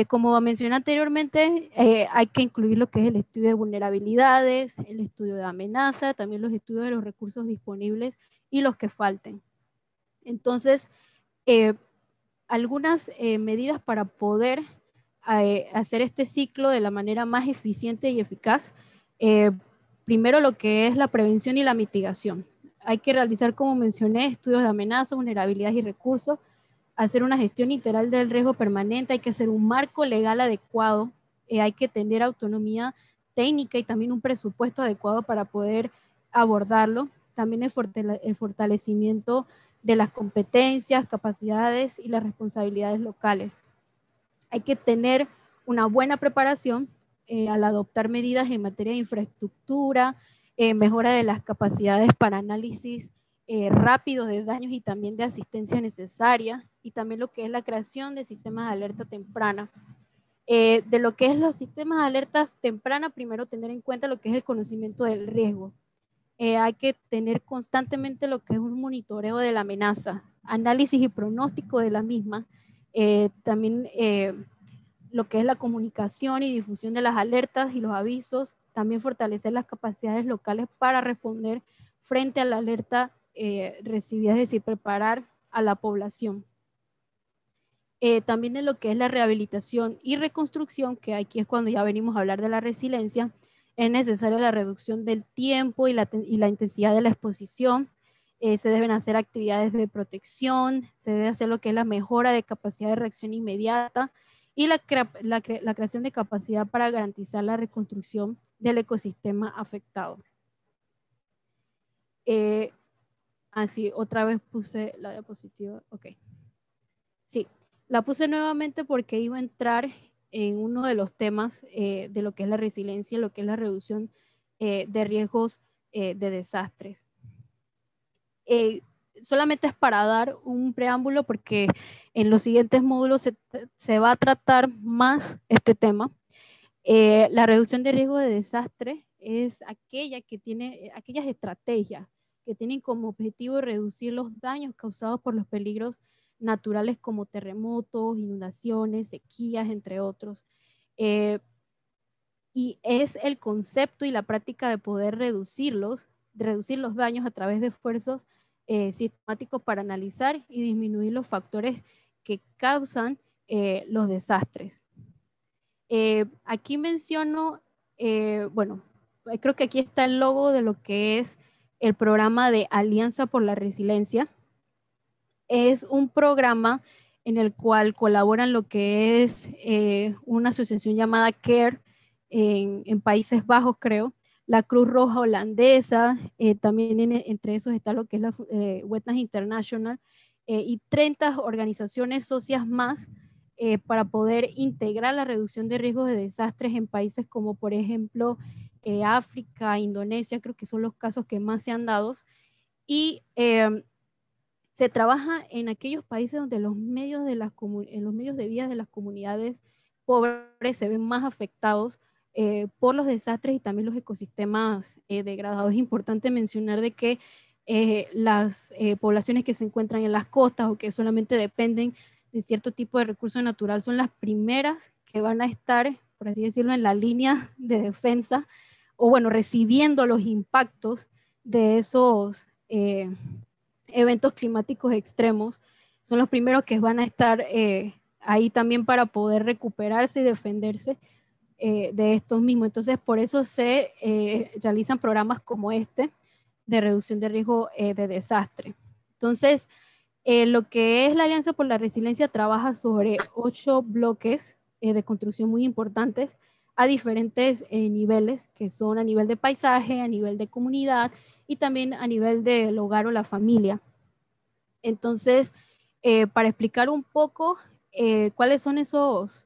Como mencioné anteriormente, hay que incluir lo que es el estudio de vulnerabilidades, el estudio de amenaza, también los estudios de los recursos disponibles y los que falten. Entonces, algunas medidas para poder hacer este ciclo de la manera más eficiente y eficaz. Primero, lo que es la prevención y la mitigación. Hay que realizar, como mencioné, estudios de amenazas, vulnerabilidades y recursos, hacer una gestión integral del riesgo permanente, hay que hacer un marco legal adecuado, hay que tener autonomía técnica y también un presupuesto adecuado para poder abordarlo. También el fortalecimiento de las competencias, capacidades y las responsabilidades locales. Hay que tener una buena preparación al adoptar medidas en materia de infraestructura, mejora de las capacidades para análisis rápidos de daños y también de asistencia necesaria, y también lo que es la creación de sistemas de alerta temprana. De lo que es los sistemas de alerta temprana, primero tener en cuenta lo que es el conocimiento del riesgo. Hay que tener constantemente lo que es un monitoreo de la amenaza, análisis y pronóstico de la misma, también lo que es la comunicación y difusión de las alertas y los avisos, también fortalecer las capacidades locales para responder frente a la alerta recibida, es decir, preparar a la población. También en lo que es la rehabilitación y reconstrucción, que aquí es cuando ya venimos a hablar de la resiliencia, es necesaria la reducción del tiempo y la intensidad de la exposición. Se deben hacer actividades de protección, se debe hacer lo que es la mejora de capacidad de reacción inmediata y la creación de capacidad para garantizar la reconstrucción del ecosistema afectado. Así, otra vez puse la diapositiva, ok. Sí, la puse nuevamente porque iba a entrar en uno de los temas de lo que es la resiliencia, lo que es la reducción de riesgos de desastres. Solamente es para dar un preámbulo porque en los siguientes módulos se va a tratar más este tema. La reducción de riesgo de desastre es aquella que tiene aquellas estrategias que tienen como objetivo reducir los daños causados por los peligros naturales como terremotos, inundaciones, sequías, entre otros. Y es el concepto y la práctica de poder reducir los daños a través de esfuerzos sistemáticos para analizar y disminuir los factores que causan los desastres. Aquí menciono, bueno, creo que aquí está el logo de lo que es el programa de Alianza por la Resiliencia. Es un programa en el cual colaboran lo que es una asociación llamada CARE en Países Bajos, creo, la Cruz Roja holandesa, también entre esos está lo que es la Wetlands International y 30 organizaciones socias más para poder integrar la reducción de riesgos de desastres en países como por ejemplo África, Indonesia, creo que son los casos que más se han dado, y se trabaja en aquellos países donde los medios de vida de las comunidades pobres se ven más afectados por los desastres y también los ecosistemas degradados. Es importante mencionar de que las poblaciones que se encuentran en las costas o que solamente dependen de cierto tipo de recurso natural son las primeras que van a estar, por así decirlo, en la línea de defensa o bueno, recibiendo los impactos de esos eventos climáticos extremos. Son los primeros que van a estar ahí también para poder recuperarse y defenderse de estos mismos. Entonces, por eso se realizan programas como este de reducción de riesgo de desastre. Entonces, lo que es la Alianza por la Resiliencia trabaja sobre 8 bloques de construcción muy importantes a diferentes niveles, que son a nivel de paisaje, a nivel de comunidad y también a nivel del hogar o la familia. Entonces, para explicar un poco cuáles son esos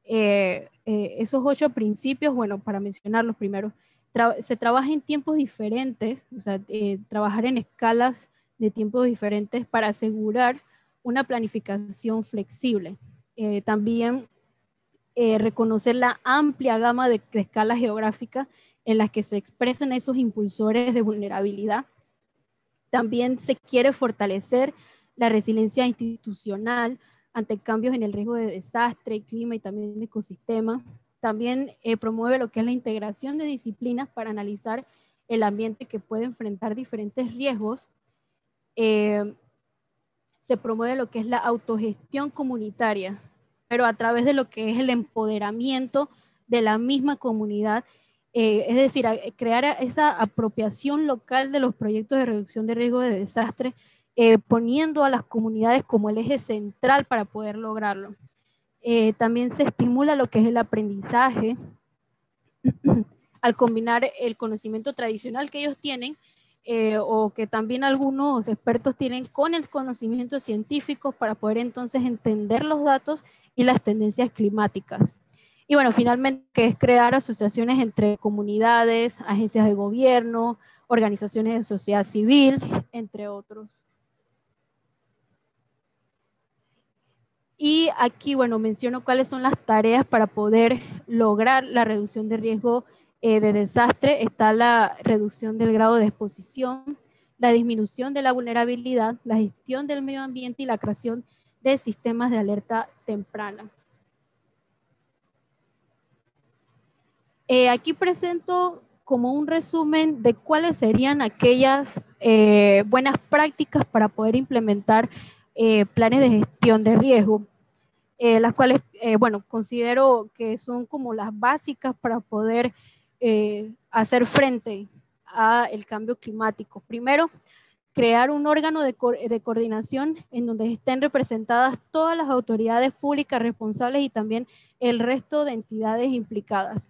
8 principios, bueno, para mencionarlos primero, se trabaja en tiempos diferentes, o sea, trabajar en escalas de tiempos diferentes para asegurar una planificación flexible. También reconocer la amplia gama de escalas geográficas en las que se expresan esos impulsores de vulnerabilidad. También se quiere fortalecer la resiliencia institucional ante cambios en el riesgo de desastre, clima y también de ecosistema. También promueve lo que es la integración de disciplinas para analizar el ambiente que puede enfrentar diferentes riesgos. Se promueve lo que es la autogestión comunitaria, pero a través de lo que es el empoderamiento de la misma comunidad, es decir, crear esa apropiación local de los proyectos de reducción de riesgo de desastre, poniendo a las comunidades como el eje central para poder lograrlo. También se estimula lo que es el aprendizaje al combinar el conocimiento tradicional que ellos tienen o que también algunos expertos tienen con el conocimiento científico para poder entonces entender los datos y las tendencias climáticas. Y bueno, finalmente, que es crear asociaciones entre comunidades, agencias de gobierno, organizaciones de sociedad civil, entre otros. Y aquí, bueno, menciono cuáles son las tareas para poder lograr la reducción de riesgo de desastre. Está la reducción del grado de exposición, la disminución de la vulnerabilidad, la gestión del medio ambiente y la creación de sistemas de alerta temprana. Aquí presento como un resumen de cuáles serían aquellas buenas prácticas para poder implementar planes de gestión de riesgo. Las cuales, bueno, considero que son como las básicas para poder hacer frente al cambio climático. Primero, crear un órgano de coordinación en donde estén representadas todas las autoridades públicas responsables y también el resto de entidades implicadas.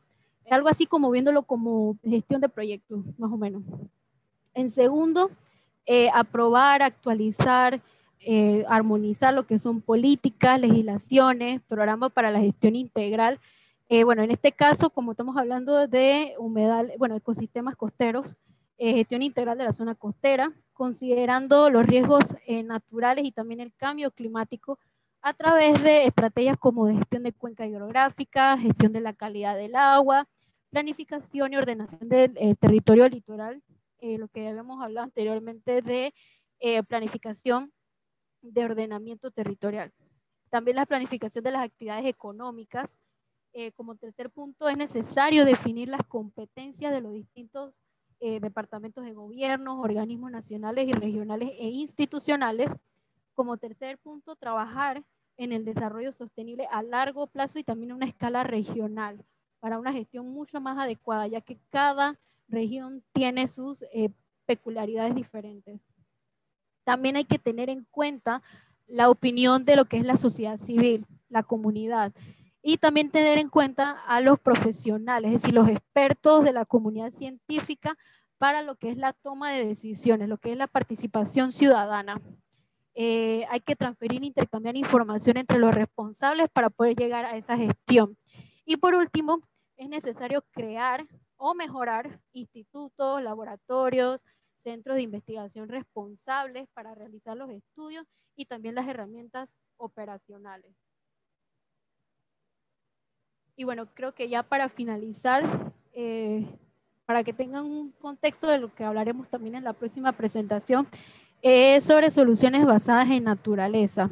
Algo así como viéndolo como gestión de proyectos, más o menos. En segundo, aprobar, actualizar, armonizar lo que son políticas, legislaciones, programas para la gestión integral. Bueno, en este caso, como estamos hablando de humedales, bueno, ecosistemas costeros, gestión integral de la zona costera, considerando los riesgos naturales y también el cambio climático a través de estrategias como de gestión de cuenca hidrográfica, gestión de la calidad del agua, planificación y ordenación del territorio litoral, lo que habíamos hablado anteriormente de planificación de ordenamiento territorial. También la planificación de las actividades económicas. Como tercer punto, es necesario definir las competencias de los distintos departamentos de gobierno, organismos nacionales y regionales e institucionales. Como tercer punto, trabajar en el desarrollo sostenible a largo plazo y también a una escala regional para una gestión mucho más adecuada, ya que cada región tiene sus peculiaridades diferentes. También hay que tener en cuenta la opinión de lo que es la sociedad civil, la comunidad, y también tener en cuenta a los profesionales, es decir, los expertos de la comunidad científica para lo que es la toma de decisiones, lo que es la participación ciudadana. Hay que transferir e intercambiar información entre los responsables para poder llegar a esa gestión. Y por último, es necesario crear o mejorar institutos, laboratorios, centros de investigación responsables para realizar los estudios y también las herramientas operacionales. Y bueno, creo que ya para finalizar, para que tengan un contexto de lo que hablaremos también en la próxima presentación, es sobre soluciones basadas en naturaleza,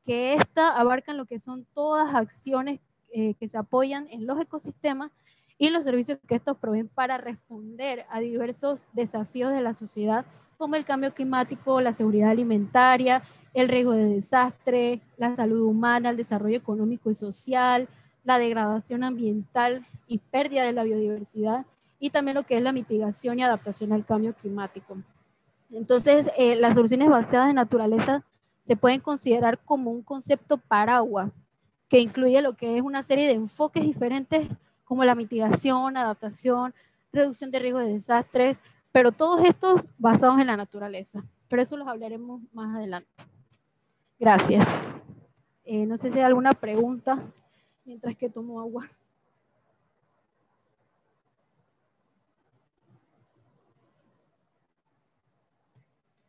que esta abarcan lo que son todas acciones que se apoyan en los ecosistemas y los servicios que estos proveen para responder a diversos desafíos de la sociedad, como el cambio climático, la seguridad alimentaria, el riesgo de desastre, la salud humana, el desarrollo económico y social, la degradación ambiental y pérdida de la biodiversidad, y también lo que es la mitigación y adaptación al cambio climático. Entonces, las soluciones basadas en naturaleza se pueden considerar como un concepto paraguas que incluye lo que es una serie de enfoques diferentes como la mitigación, adaptación, reducción de riesgos de desastres, pero todos estos basados en la naturaleza. Pero eso los hablaremos más adelante. Gracias. No sé si hay alguna pregunta mientras que tomo agua.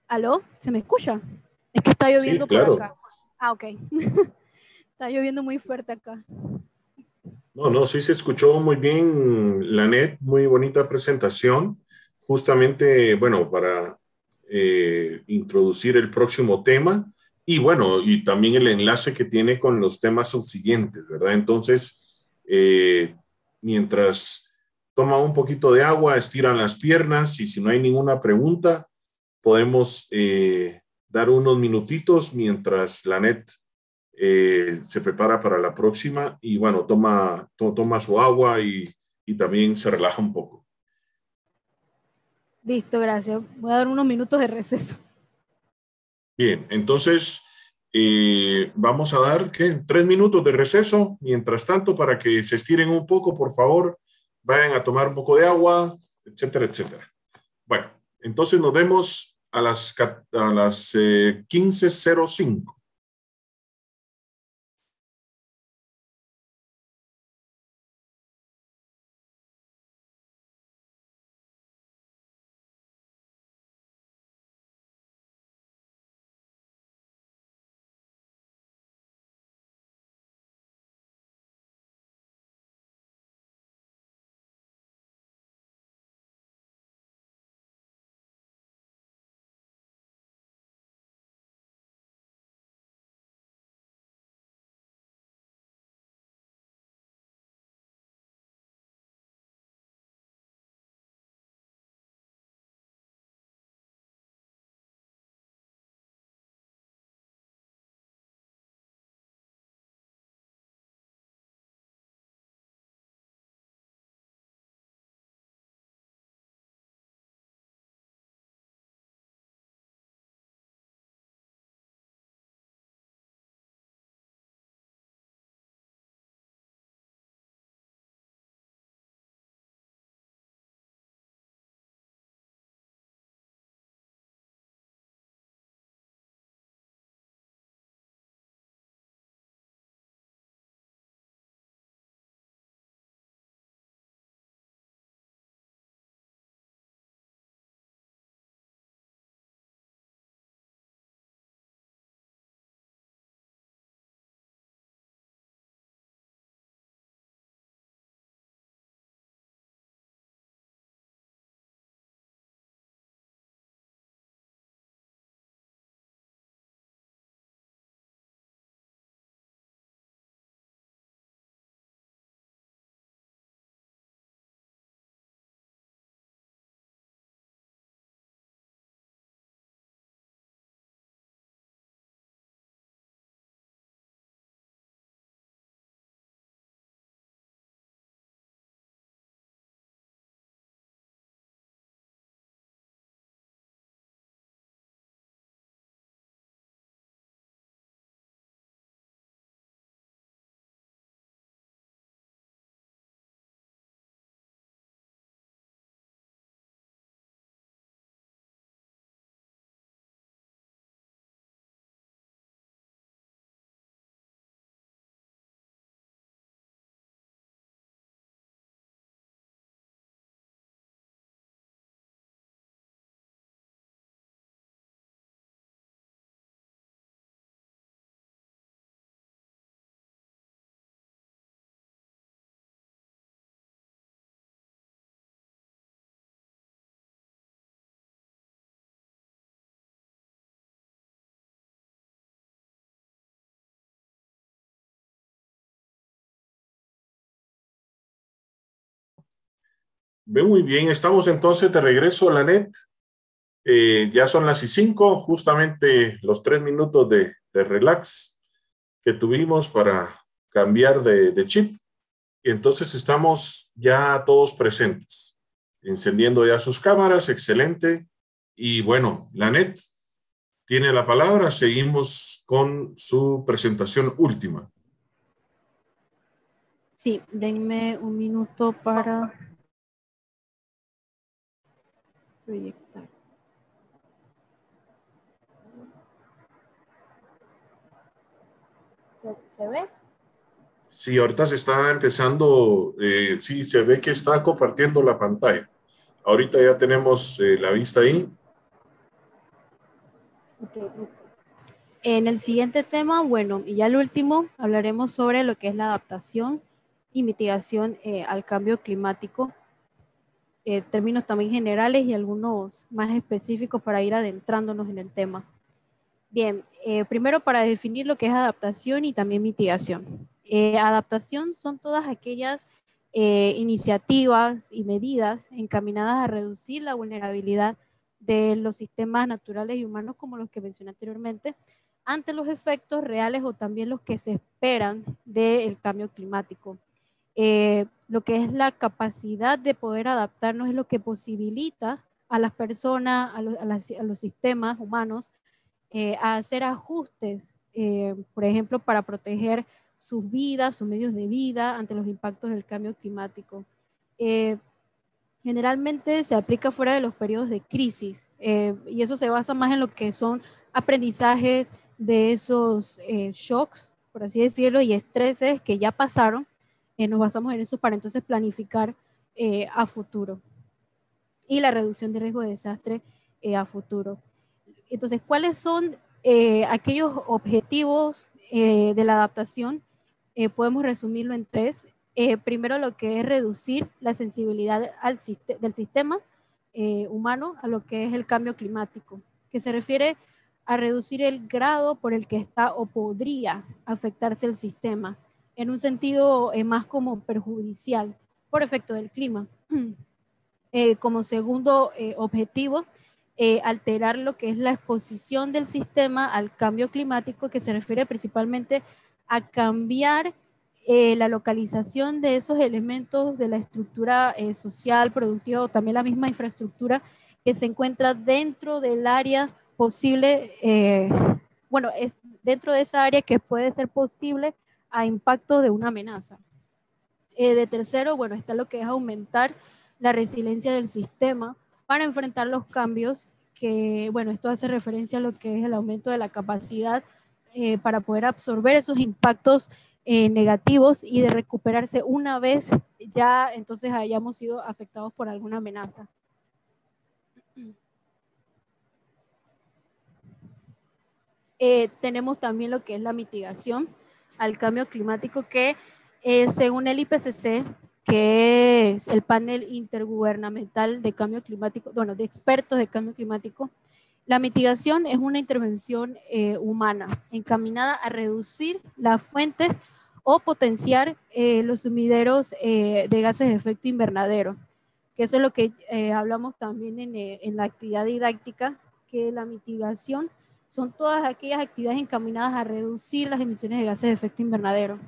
¿Aló? ¿Se me escucha? Es que está lloviendo Sí, por claro. acá. Ah, ok. Está lloviendo muy fuerte acá. No, no, sí se escuchó muy bien, Lanet, muy bonita presentación. Justamente, bueno, para introducir el próximo tema y bueno, y también el enlace que tiene con los temas subsiguientes, ¿verdad? Entonces, mientras toma un poquito de agua, estiran las piernas y si no hay ninguna pregunta, podemos dar unos minutitos mientras Lanet se prepara para la próxima y bueno, toma su agua y también se relaja un poco. Listo, gracias. Voy a dar unos minutos de receso. Bien, entonces vamos a dar, ¿qué? 3 minutos de receso. Mientras tanto, para que se estiren un poco, por favor, vayan a tomar un poco de agua, etcétera, etcétera. Bueno, entonces nos vemos a las 15:05. Ve muy bien, estamos entonces de regreso, Lanet. Ya son las 5, justamente los 3 minutos de relax que tuvimos para cambiar de chip. Y entonces estamos ya todos presentes, encendiendo ya sus cámaras, excelente. Y bueno, Lanet tiene la palabra, seguimos con su presentación última. Sí, denme un minuto para proyectar. ¿Se ve? Sí, ahorita se está empezando, sí, se ve que está compartiendo la pantalla. Ahorita ya tenemos la vista ahí. Okay. En el siguiente tema, bueno, y ya el último, hablaremos sobre lo que es la adaptación y mitigación al cambio climático. Términos también generales y algunos más específicos para ir adentrándonos en el tema. Bien, primero para definir lo que es adaptación y también mitigación. Adaptación son todas aquellas iniciativas y medidas encaminadas a reducir la vulnerabilidad de los sistemas naturales y humanos, como los que mencioné anteriormente, ante los efectos reales o también los que se esperan del cambio climático. Lo que es la capacidad de poder adaptarnos es lo que posibilita a las personas, a los sistemas humanos, a hacer ajustes, por ejemplo, para proteger sus vidas, sus medios de vida ante los impactos del cambio climático. Generalmente se aplica fuera de los periodos de crisis y eso se basa más en lo que son aprendizajes de esos shocks, por así decirlo, y estreses que ya pasaron. Nos basamos en eso para entonces planificar a futuro y la reducción de riesgo de desastre a futuro. Entonces, ¿cuáles son aquellos objetivos de la adaptación? Podemos resumirlo en 3. Primero, lo que es reducir la sensibilidad del sistema humano a lo que es el cambio climático, que se refiere a reducir el grado por el que está o podría afectarse el sistema, en un sentido más como perjudicial por efecto del clima. Como segundo objetivo, alterar lo que es la exposición del sistema al cambio climático, que se refiere principalmente a cambiar la localización de esos elementos de la estructura social, productiva o también la misma infraestructura que se encuentra dentro del área posible, bueno, es dentro de esa área que puede ser posible a impacto de una amenaza. De tercero, bueno, está lo que es aumentar la resiliencia del sistema para enfrentar los cambios, que, bueno, esto hace referencia a lo que es el aumento de la capacidad para poder absorber esos impactos negativos y de recuperarse una vez ya entonces hayamos sido afectados por alguna amenaza. Tenemos también lo que es la mitigación al cambio climático, que según el IPCC, que es el panel intergubernamental de cambio climático, bueno, de expertos de cambio climático, la mitigación es una intervención humana encaminada a reducir las fuentes o potenciar los sumideros de gases de efecto invernadero, que eso es lo que hablamos también en la actividad didáctica, que la mitigación son todas aquellas actividades encaminadas a reducir las emisiones de gases de efecto invernadero.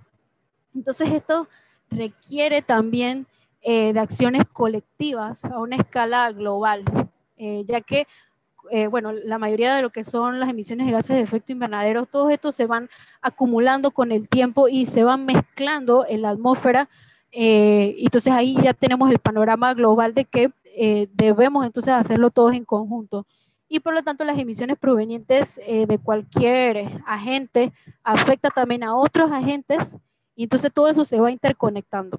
Entonces esto requiere también de acciones colectivas a una escala global, ya que bueno, la mayoría de lo que son las emisiones de gases de efecto invernadero, todos estos se van acumulando con el tiempo y se van mezclando en la atmósfera. Entonces ahí ya tenemos el panorama global de que debemos entonces hacerlo todos en conjunto. Y por lo tanto las emisiones provenientes de cualquier agente afecta también a otros agentes y entonces todo eso se va interconectando.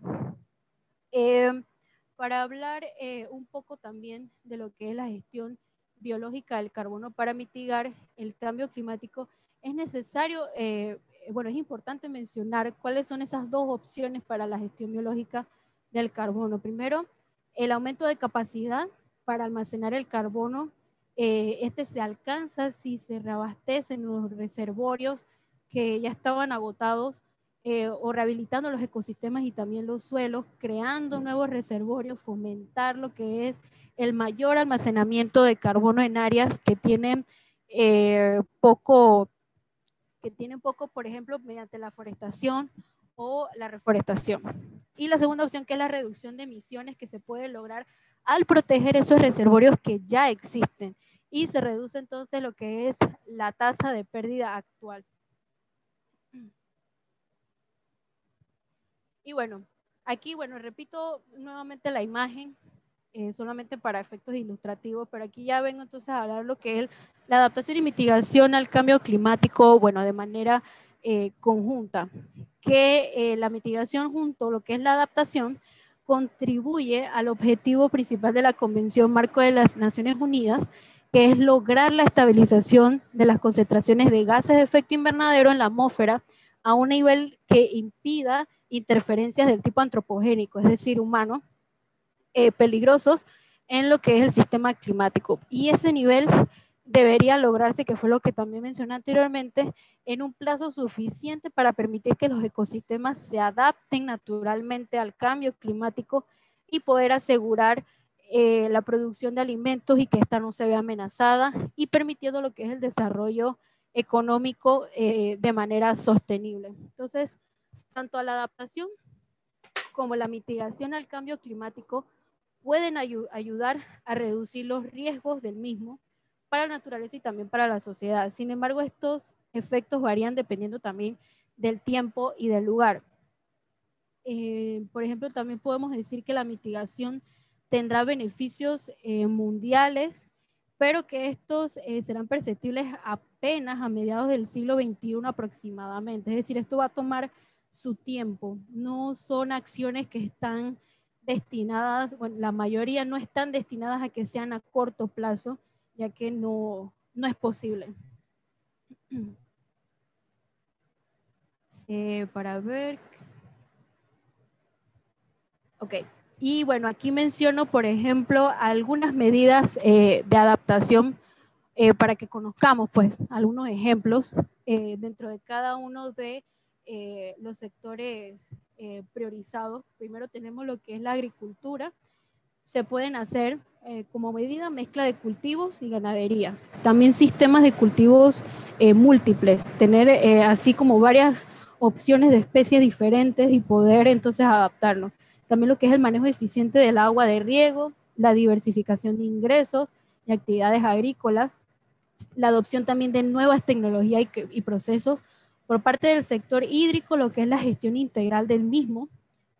Para hablar un poco también de lo que es la gestión biológica del carbono para mitigar el cambio climático, es necesario, bueno, es importante mencionar cuáles son esas dos opciones para la gestión biológica del carbono. Primero, el aumento de capacidad para almacenar el carbono. Este se alcanza si se reabastecen los reservorios que ya estaban agotados o rehabilitando los ecosistemas y también los suelos, creando nuevos reservorios, fomentar lo que es el mayor almacenamiento de carbono en áreas que tienen poco, por ejemplo, mediante la forestación o la reforestación. Y la segunda opción, que es la reducción de emisiones, que se puede lograr al proteger esos reservorios que ya existen, y se reduce entonces lo que es la tasa de pérdida actual. Y bueno, aquí, bueno, repito nuevamente la imagen, solamente para efectos ilustrativos, pero aquí ya vengo entonces a hablar lo que es la adaptación y mitigación al cambio climático, bueno, de manera conjunta, que la mitigación junto a lo que es la adaptación contribuye al objetivo principal de la Convención Marco de las Naciones Unidas, que es lograr la estabilización de las concentraciones de gases de efecto invernadero en la atmósfera a un nivel que impida interferencias del tipo antropogénico, es decir, humano, peligrosos en lo que es el sistema climático. Y ese nivel debería lograrse, que fue lo que también mencioné anteriormente, en un plazo suficiente para permitir que los ecosistemas se adapten naturalmente al cambio climático y poder asegurar la producción de alimentos y que ésta no se vea amenazada, y permitiendo lo que es el desarrollo económico de manera sostenible. Entonces, tanto a la adaptación como la mitigación al cambio climático pueden ayudar a reducir los riesgos del mismo para la naturaleza y también para la sociedad. Sin embargo, estos efectos varían dependiendo también del tiempo y del lugar. Por ejemplo, también podemos decir que la mitigación tendrá beneficios mundiales, pero que estos serán perceptibles apenas a mediados del siglo XXI aproximadamente. Es decir, esto va a tomar su tiempo. No son acciones que están destinadas, bueno, la mayoría no están destinadas a que sean a corto plazo, ya que no es posible. Para ver. Ok. Y bueno, aquí menciono, por ejemplo, algunas medidas de adaptación para que conozcamos, pues, algunos ejemplos dentro de cada uno de los sectores priorizados. Primero tenemos lo que es la agricultura. Se pueden hacer como medida mezcla de cultivos y ganadería. También sistemas de cultivos múltiples, tener así como varias opciones de especies diferentes y poder entonces adaptarnos. También lo que es el manejo eficiente del agua de riego, la diversificación de ingresos y actividades agrícolas, la adopción también de nuevas tecnologías y procesos por parte del sector hídrico, lo que es la gestión integral del mismo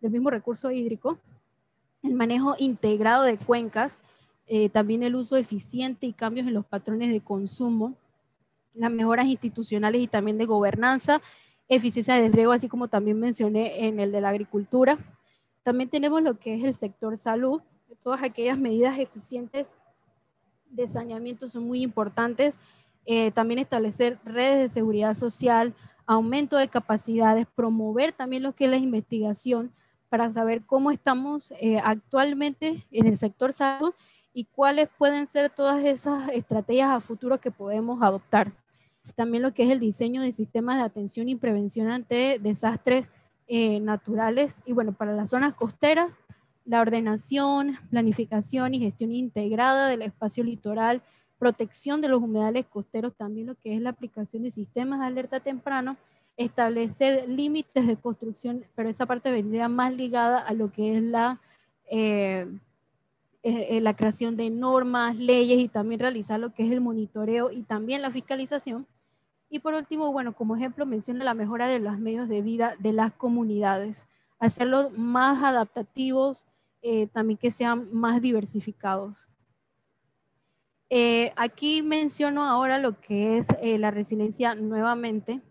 recurso hídrico, el manejo integrado de cuencas, también el uso eficiente y cambios en los patrones de consumo, las mejoras institucionales y también de gobernanza, eficiencia del riego, así como también mencioné en el de la agricultura. También tenemos lo que es el sector salud, todas aquellas medidas eficientes de saneamiento son muy importantes. También establecer redes de seguridad social, aumento de capacidades, promover también lo que es la investigación para saber cómo estamos actualmente en el sector salud y cuáles pueden ser todas esas estrategias a futuro que podemos adoptar. También lo que es el diseño de sistemas de atención y prevención ante desastres naturales. Y bueno, para las zonas costeras, la ordenación, planificación y gestión integrada del espacio litoral, protección de los humedales costeros, también lo que es la aplicación de sistemas de alerta temprano, establecer límites de construcción, pero esa parte vendría más ligada a lo que es la creación de normas, leyes, y también realizar lo que es el monitoreo y también la fiscalización. Y por último, bueno, como ejemplo menciono la mejora de los medios de vida de las comunidades, hacerlos más adaptativos, también que sean más diversificados. Aquí menciono ahora lo que es la resiliencia nuevamente,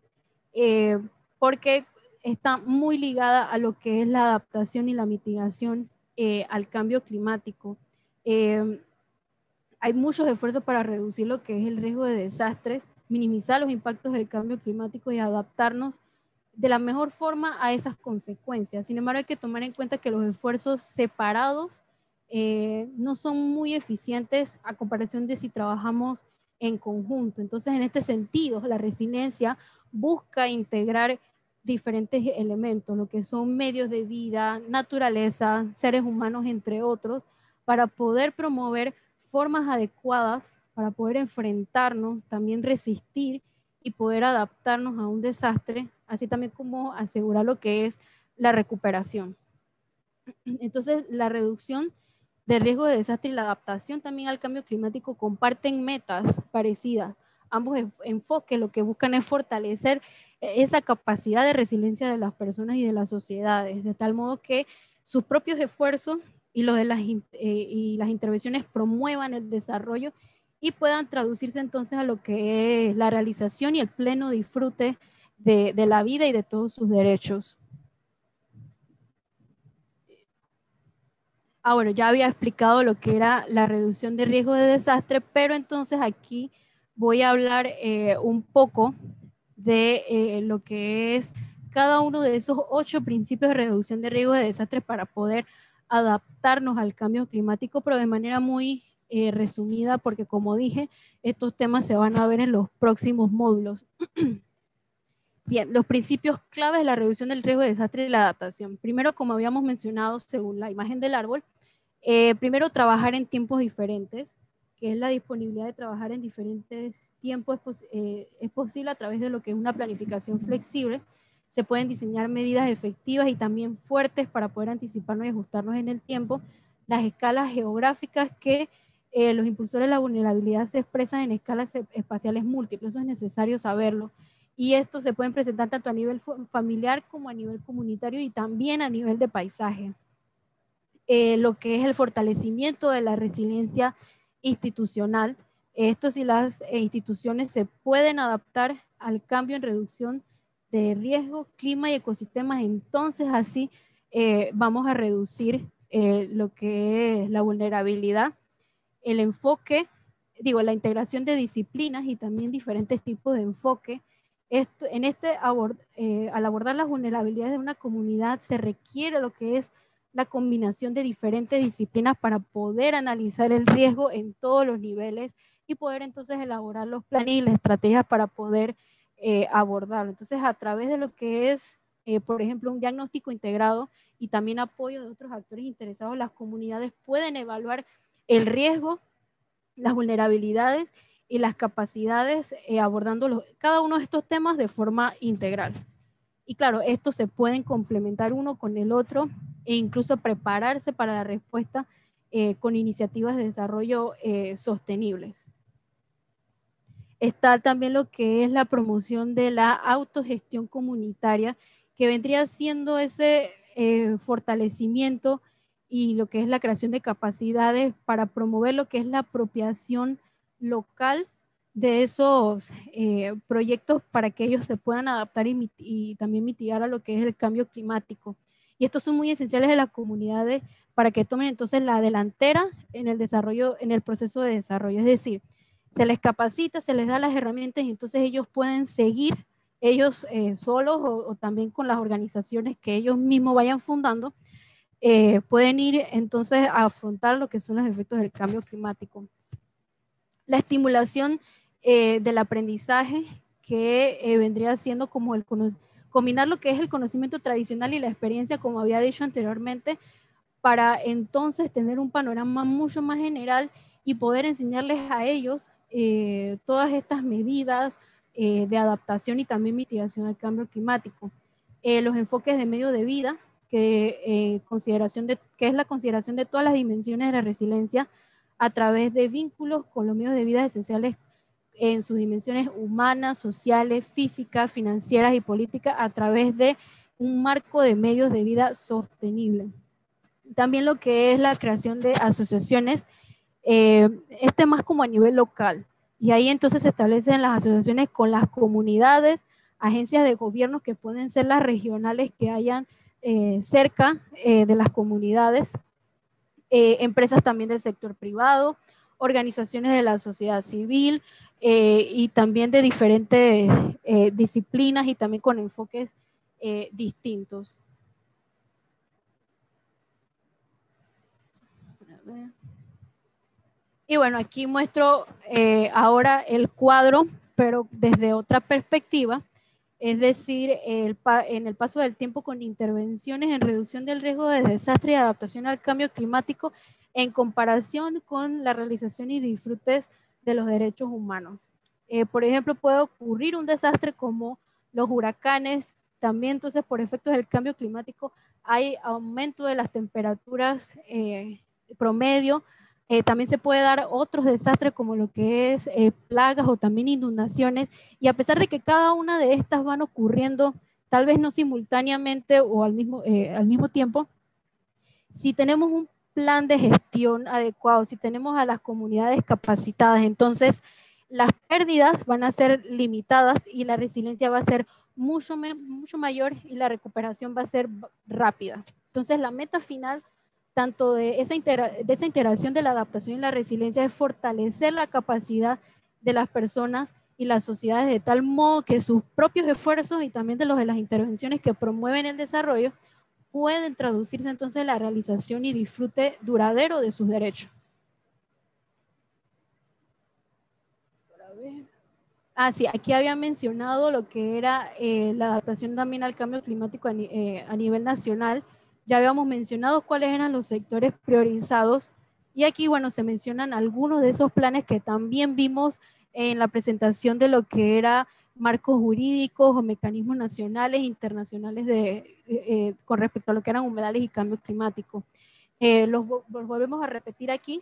porque está muy ligada a lo que es la adaptación y la mitigación al cambio climático. Hay muchos esfuerzos para reducir lo que es el riesgo de desastres, minimizar los impactos del cambio climático y adaptarnos de la mejor forma a esas consecuencias. Sin embargo, hay que tomar en cuenta que los esfuerzos separados no son muy eficientes a comparación de si trabajamos en conjunto. Entonces, en este sentido, la resiliencia busca integrar diferentes elementos, lo que son medios de vida, naturaleza, seres humanos, entre otros, para poder promover formas adecuadas, para poder enfrentarnos, también resistir y poder adaptarnos a un desastre, así también como asegurar lo que es la recuperación. Entonces, la reducción del riesgo de desastre y la adaptación también al cambio climático comparten metas parecidas. Ambos enfoques lo que buscan es fortalecer esa capacidad de resiliencia de las personas y de las sociedades, de tal modo que sus propios esfuerzos y los de las intervenciones promuevan el desarrollo y puedan traducirse entonces a lo que es la realización y el pleno disfrute de la vida y de todos sus derechos. Bueno, ya había explicado lo que era la reducción de riesgo de desastre, pero entonces aquí voy a hablar un poco de lo que es cada uno de esos 8 principios de reducción de riesgo de desastre para poder adaptarnos al cambio climático, pero de manera muy resumida, porque como dije, estos temas se van a ver en los próximos módulos. Bien, los principios claves de la reducción del riesgo de desastre y la adaptación. Primero, como habíamos mencionado, según la imagen del árbol, primero, trabajar en tiempos diferentes, que es la disponibilidad de trabajar en diferentes tiempos, es posible a través de lo que es una planificación flexible. Se pueden diseñar medidas efectivas y también fuertes para poder anticiparnos y ajustarnos en el tiempo. Las escalas geográficas que los impulsores de la vulnerabilidad se expresan en escalas espaciales múltiples, eso es necesario saberlo. Y esto se pueden presentar tanto a nivel familiar como a nivel comunitario y también a nivel de paisaje. Lo que es el fortalecimiento de la resiliencia institucional. Esto si las instituciones se pueden adaptar al cambio en reducción de riesgo, clima y ecosistemas, entonces así vamos a reducir lo que es la vulnerabilidad, el enfoque, la integración de disciplinas y también diferentes tipos de enfoque. Al abordar las vulnerabilidades de una comunidad se requiere lo que es la combinación de diferentes disciplinas para poder analizar el riesgo en todos los niveles y poder entonces elaborar los planes y las estrategias para poder abordarlo. Entonces, a través de lo que es, por ejemplo, un diagnóstico integrado y también apoyo de otros actores interesados, las comunidades pueden evaluar el riesgo, las vulnerabilidades y las capacidades abordando cada uno de estos temas de forma integral. Y claro, estos se pueden complementar uno con el otro e incluso prepararse para la respuesta con iniciativas de desarrollo sostenibles. Está también lo que es la promoción de la autogestión comunitaria, que vendría siendo ese fortalecimiento y lo que es la creación de capacidades para promover lo que es la apropiación local de esos proyectos para que ellos se puedan adaptar y también mitigar a lo que es el cambio climático. Y estos son muy esenciales de las comunidades para que tomen entonces la delantera en el desarrollo, en el proceso de desarrollo. Es decir, se les capacita, se les da las herramientas y entonces ellos pueden seguir ellos solos o también con las organizaciones que ellos mismos vayan fundando, pueden ir entonces a afrontar lo que son los efectos del cambio climático. La estimulación del aprendizaje, que vendría siendo como combinar lo que es el conocimiento tradicional y la experiencia, como había dicho anteriormente, para entonces tener un panorama mucho más general y poder enseñarles a ellos todas estas medidas de adaptación y también mitigación al cambio climático. Los enfoques de medio de vida, que es la consideración de todas las dimensiones de la resiliencia a través de vínculos con los medios de vida esenciales en sus dimensiones humanas, sociales, físicas, financieras y políticas a través de un marco de medios de vida sostenible. También lo que es la creación de asociaciones, más como a nivel local. Y ahí entonces se establecen las asociaciones con las comunidades, agencias de gobierno que pueden ser las regionales que hayan cerca de las comunidades, empresas también del sector privado, organizaciones de la sociedad civil y también de diferentes disciplinas y también con enfoques distintos. Y bueno, aquí muestro ahora el cuadro, pero desde otra perspectiva, es decir, en el paso del tiempo con intervenciones en reducción del riesgo de desastre y adaptación al cambio climático en comparación con la realización y disfrutes de los derechos humanos. Por ejemplo, puede ocurrir un desastre como los huracanes, también entonces por efectos del cambio climático hay aumento de las temperaturas promedio. También se puede dar otros desastres como lo que es plagas o también inundaciones, y a pesar de que cada una de estas van ocurriendo tal vez no simultáneamente o al mismo tiempo, si tenemos un plan de gestión adecuado, si tenemos a las comunidades capacitadas, entonces las pérdidas van a ser limitadas y la resiliencia va a ser mucho mayor y la recuperación va a ser rápida. Entonces la meta final tanto de esa integración de la adaptación y la resiliencia es fortalecer la capacidad de las personas y las sociedades de tal modo que sus propios esfuerzos y también de los de las intervenciones que promueven el desarrollo pueden traducirse entonces en la realización y disfrute duradero de sus derechos. Sí, aquí había mencionado lo que era la adaptación también al cambio climático a nivel nacional. Ya habíamos mencionado cuáles eran los sectores priorizados y aquí, bueno, se mencionan algunos de esos planes que también vimos en la presentación de lo que era marcos jurídicos o mecanismos nacionales e internacionales con respecto a lo que eran humedales y cambio climático. Los volvemos a repetir aquí.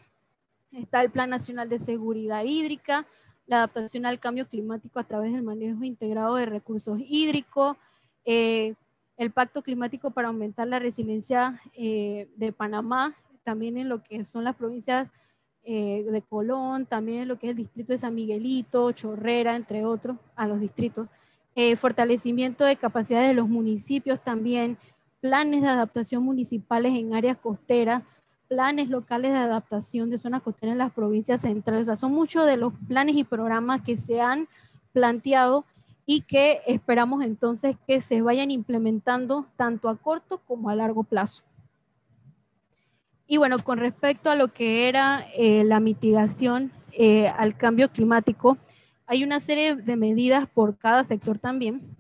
Está el Plan Nacional de Seguridad Hídrica, la adaptación al cambio climático a través del manejo integrado de recursos hídricos, el Pacto Climático para aumentar la resiliencia de Panamá, también en lo que son las provincias de Colón, también en lo que es el distrito de San Miguelito, Chorrera, entre otros, a los distritos. Fortalecimiento de capacidades de los municipios también, planes de adaptación municipales en áreas costeras, planes locales de adaptación de zonas costeras en las provincias centrales. O sea, son muchos de los planes y programas que se han planteado y que esperamos entonces que se vayan implementando tanto a corto como a largo plazo. Y bueno, con respecto a lo que era la mitigación al cambio climático, hay una serie de medidas por cada sector también.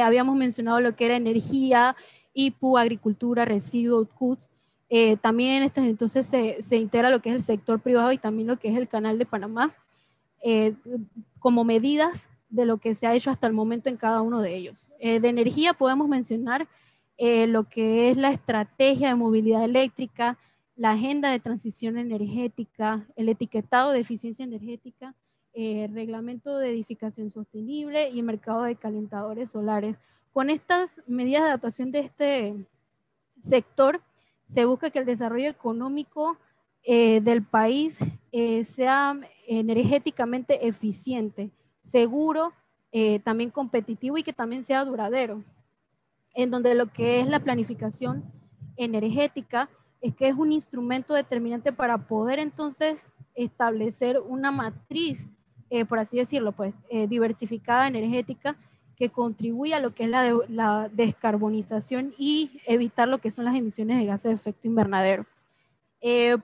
Habíamos mencionado lo que era energía, IPU, agricultura, residuos, CUTS. También en este entonces se integra lo que es el sector privado y también lo que es el Canal de Panamá, como medidas de lo que se ha hecho hasta el momento en cada uno de ellos. De energía podemos mencionar lo que es la estrategia de movilidad eléctrica, la agenda de transición energética, el etiquetado de eficiencia energética, reglamento de edificación sostenible y mercado de calentadores solares. Con estas medidas de adaptación de este sector, se busca que el desarrollo económico del país sea energéticamente eficiente, seguro, también competitivo y que también sea duradero, en donde lo que es la planificación energética es que es un instrumento determinante para poder entonces establecer una matriz, por así decirlo, pues, diversificada energética que contribuya a lo que es la descarbonización y evitar lo que son las emisiones de gases de efecto invernadero.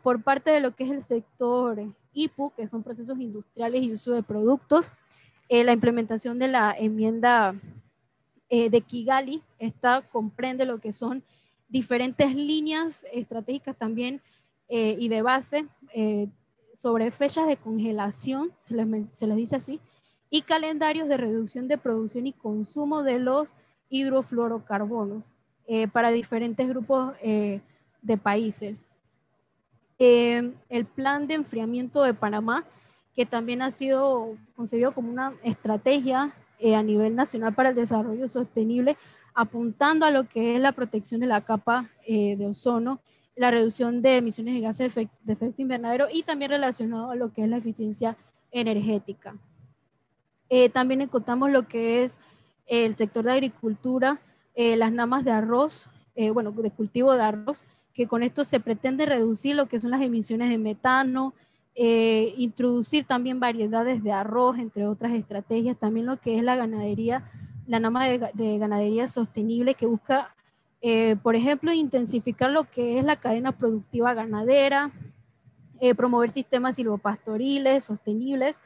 Por parte de lo que es el sector IPU, que son procesos industriales y uso de productos, la implementación de la enmienda de Kigali, esta comprende lo que son diferentes líneas estratégicas también y de base sobre fechas de congelación, se les dice así, y calendarios de reducción de producción y consumo de los hidrofluorocarbonos para diferentes grupos de países. El plan de enfriamiento de Panamá, que también ha sido concebido como una estrategia a nivel nacional para el desarrollo sostenible, apuntando a lo que es la protección de la capa de ozono, la reducción de emisiones de gases de efecto invernadero y también relacionado a lo que es la eficiencia energética. También encontramos lo que es el sector de agricultura, las namas de arroz, bueno, de cultivo de arroz, que con esto se pretende reducir lo que son las emisiones de metano, introducir también variedades de arroz, entre otras estrategias, también lo que es la ganadería, la nama de ganadería sostenible que busca, por ejemplo, intensificar lo que es la cadena productiva ganadera, promover sistemas silvopastoriles sostenibles,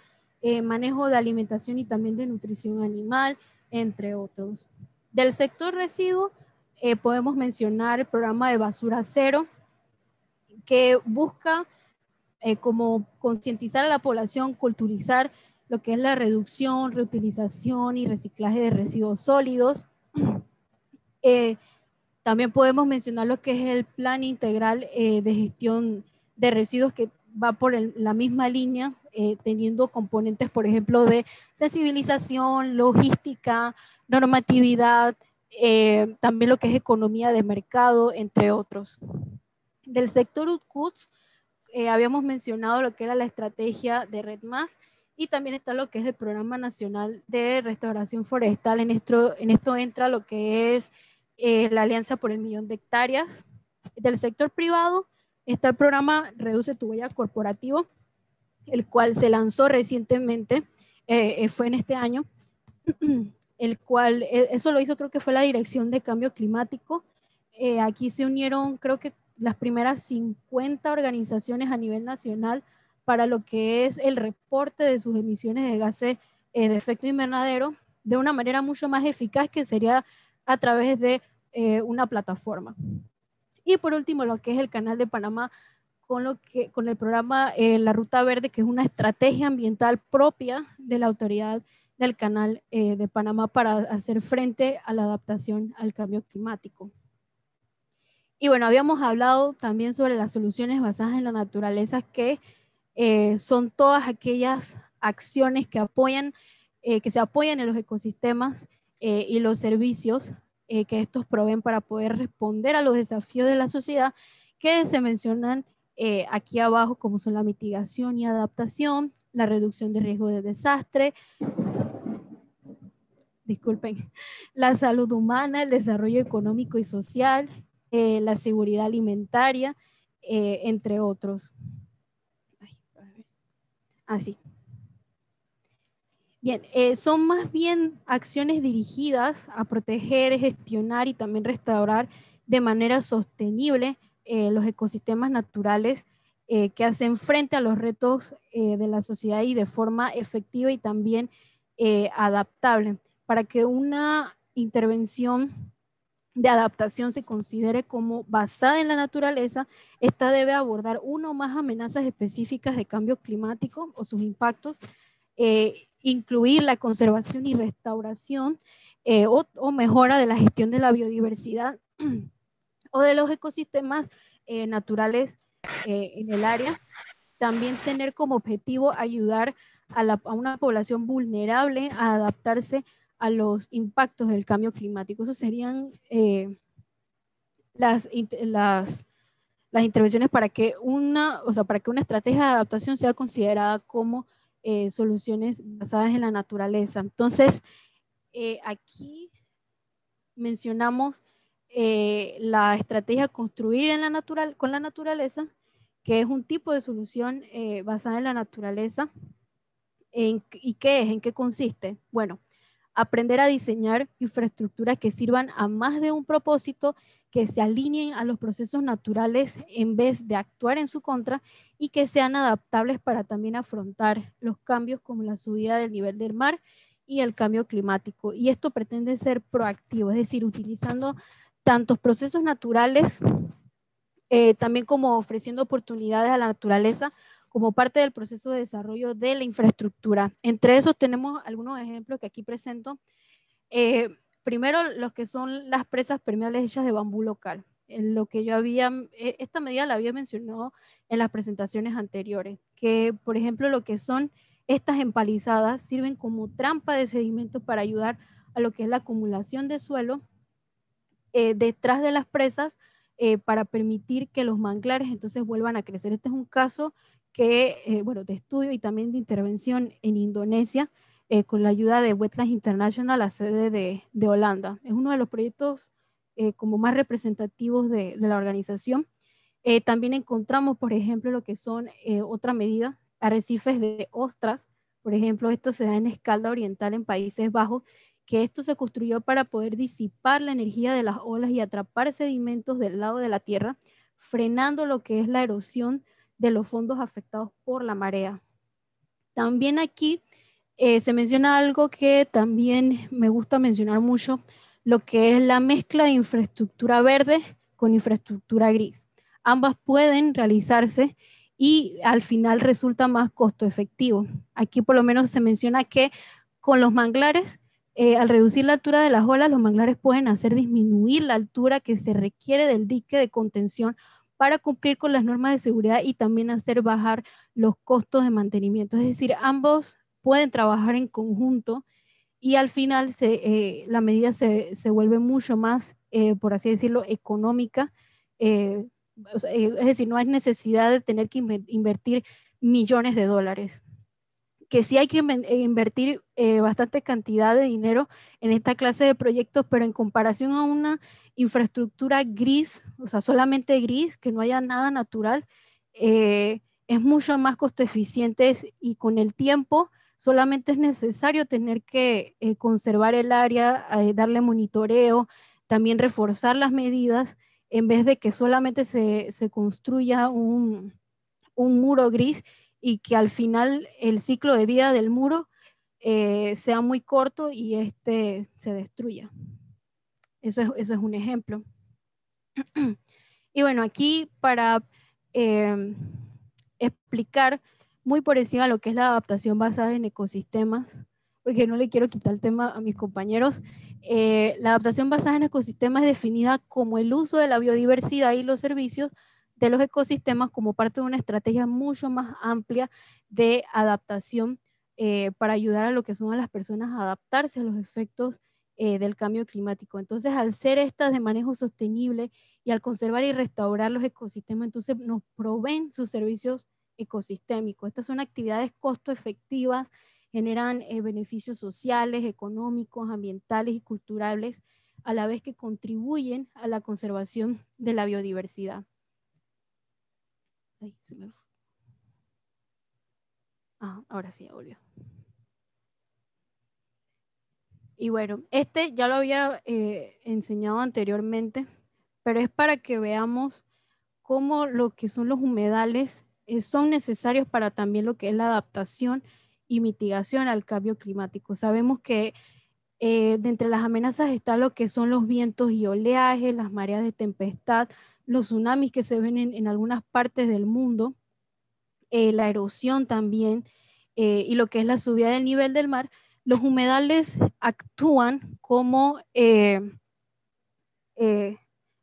manejo de alimentación y también de nutrición animal, entre otros. Del sector residuos, podemos mencionar el programa de basura cero, que busca como concientizar a la población, culturizar lo que es la reducción, reutilización y reciclaje de residuos sólidos. También podemos mencionar lo que es el plan integral de gestión de residuos, que va por la misma línea, teniendo componentes, por ejemplo, de sensibilización, logística, normatividad, también lo que es economía de mercado, entre otros. Del sector UTCUTS, habíamos mencionado lo que era la estrategia de Red Más, y también está lo que es el Programa Nacional de Restauración Forestal. En esto entra lo que es la Alianza por el Millón de Hectáreas. Del sector privado está el programa Reduce tu Huella Corporativo, el cual se lanzó recientemente, fue en este año, el cual, eso lo hizo, creo que fue la Dirección de Cambio Climático. Aquí se unieron, creo que las primeras 50 organizaciones a nivel nacional para lo que es el reporte de sus emisiones de gases de efecto invernadero de una manera mucho más eficaz, que sería a través de una plataforma. Y por último, lo que es el Canal de Panamá, con el programa La Ruta Verde, que es una estrategia ambiental propia de la autoridad del Canal de Panamá para hacer frente a la adaptación al cambio climático. Y bueno, habíamos hablado también sobre las soluciones basadas en la naturaleza, que son todas aquellas acciones que se apoyan en los ecosistemas y los servicios que estos proveen para poder responder a los desafíos de la sociedad, que se mencionan aquí abajo, como son la mitigación y adaptación, la reducción de riesgo de desastre, la salud humana, el desarrollo económico y social, la seguridad alimentaria, entre otros. Así. Bien, son más bien acciones dirigidas a proteger, gestionar y también restaurar de manera sostenible los ecosistemas naturales que hacen frente a los retos de la sociedad, y de forma efectiva y también adaptable. Para que una intervención de adaptación se considere como basada en la naturaleza, esta debe abordar una o más amenazas específicas de cambio climático o sus impactos, incluir la conservación y restauración o mejora de la gestión de la biodiversidad o de los ecosistemas naturales en el área. También tener como objetivo ayudar a una población vulnerable a adaptarse a los impactos del cambio climático. Eso serían las intervenciones para que una estrategia de adaptación sea considerada como soluciones basadas en la naturaleza. Entonces, aquí mencionamos la estrategia construir con la naturaleza, que es un tipo de solución basada en la naturaleza. ¿Y qué es? ¿En qué consiste? Bueno, aprender a diseñar infraestructuras que sirvan a más de un propósito, que se alineen a los procesos naturales en vez de actuar en su contra, y que sean adaptables para también afrontar los cambios como la subida del nivel del mar y el cambio climático. Y esto pretende ser proactivo, es decir, utilizando tantos procesos naturales, también como ofreciendo oportunidades a la naturaleza como parte del proceso de desarrollo de la infraestructura. Entre esos tenemos algunos ejemplos que aquí presento. Primero, los que son las presas permeables hechas de bambú local. En lo que esta medida la había mencionado en las presentaciones anteriores, que por ejemplo lo que son estas empalizadas sirven como trampa de sedimentos para ayudar a lo que es la acumulación de suelo detrás de las presas, para permitir que los manglares entonces vuelvan a crecer. Este es un caso de estudio y también de intervención en Indonesia, con la ayuda de Wetlands International, la sede de Holanda. Es uno de los proyectos como más representativos de la organización. También encontramos, por ejemplo, lo que son otra medida, arrecifes de ostras. Por ejemplo, esto se da en Escalda Oriental, en Países Bajos, que esto se construyó para poder disipar la energía de las olas y atrapar sedimentos del lado de la tierra, frenando lo que es la erosión de los fondos afectados por la marea. También aquí se menciona algo que también me gusta mencionar mucho, lo que es la mezcla de infraestructura verde con infraestructura gris. Ambas pueden realizarse y al final resulta más costo efectivo. Aquí por lo menos se menciona que con los manglares, al reducir la altura de las olas, los manglares pueden hacer disminuir la altura que se requiere del dique de contención para cumplir con las normas de seguridad y también hacer bajar los costos de mantenimiento. Es decir, ambos pueden trabajar en conjunto y al final la medida se vuelve mucho más, por así decirlo, económica. O sea, es decir, no hay necesidad de tener que invertir millones de dólares. Que sí hay que invertir bastante cantidad de dinero en esta clase de proyectos, pero en comparación a una infraestructura gris, o sea, solamente gris, que no haya nada natural, es mucho más costo eficiente y con el tiempo solamente es necesario tener que conservar el área, darle monitoreo, también reforzar las medidas, en vez de que solamente se construya un muro gris y que al final el ciclo de vida del muro sea muy corto y se destruya. Eso es un ejemplo. Y bueno, aquí para explicar muy por encima lo que es la adaptación basada en ecosistemas, porque no le quiero quitar el tema a mis compañeros, la adaptación basada en ecosistemas es definida como el uso de la biodiversidad y los servicios de los ecosistemas como parte de una estrategia mucho más amplia de adaptación para ayudar a lo que son a las personas a adaptarse a los efectos del cambio climático. Entonces, al ser estas de manejo sostenible y al conservar y restaurar los ecosistemas, entonces nos proveen sus servicios ecosistémicos. Estas son actividades costo efectivas, generan beneficios sociales, económicos, ambientales y culturales, a la vez que contribuyen a la conservación de la biodiversidad. Ay, se me... ahora sí, ya volvió. Y bueno, ya lo había enseñado anteriormente, pero es para que veamos cómo lo que son los humedales son necesarios para también lo que es la adaptación y mitigación al cambio climático. Sabemos que de entre las amenazas está lo que son los vientos y oleajes, las mareas de tempestad, los tsunamis que se ven en algunas partes del mundo, la erosión también, y lo que es la subida del nivel del mar. Los humedales actúan como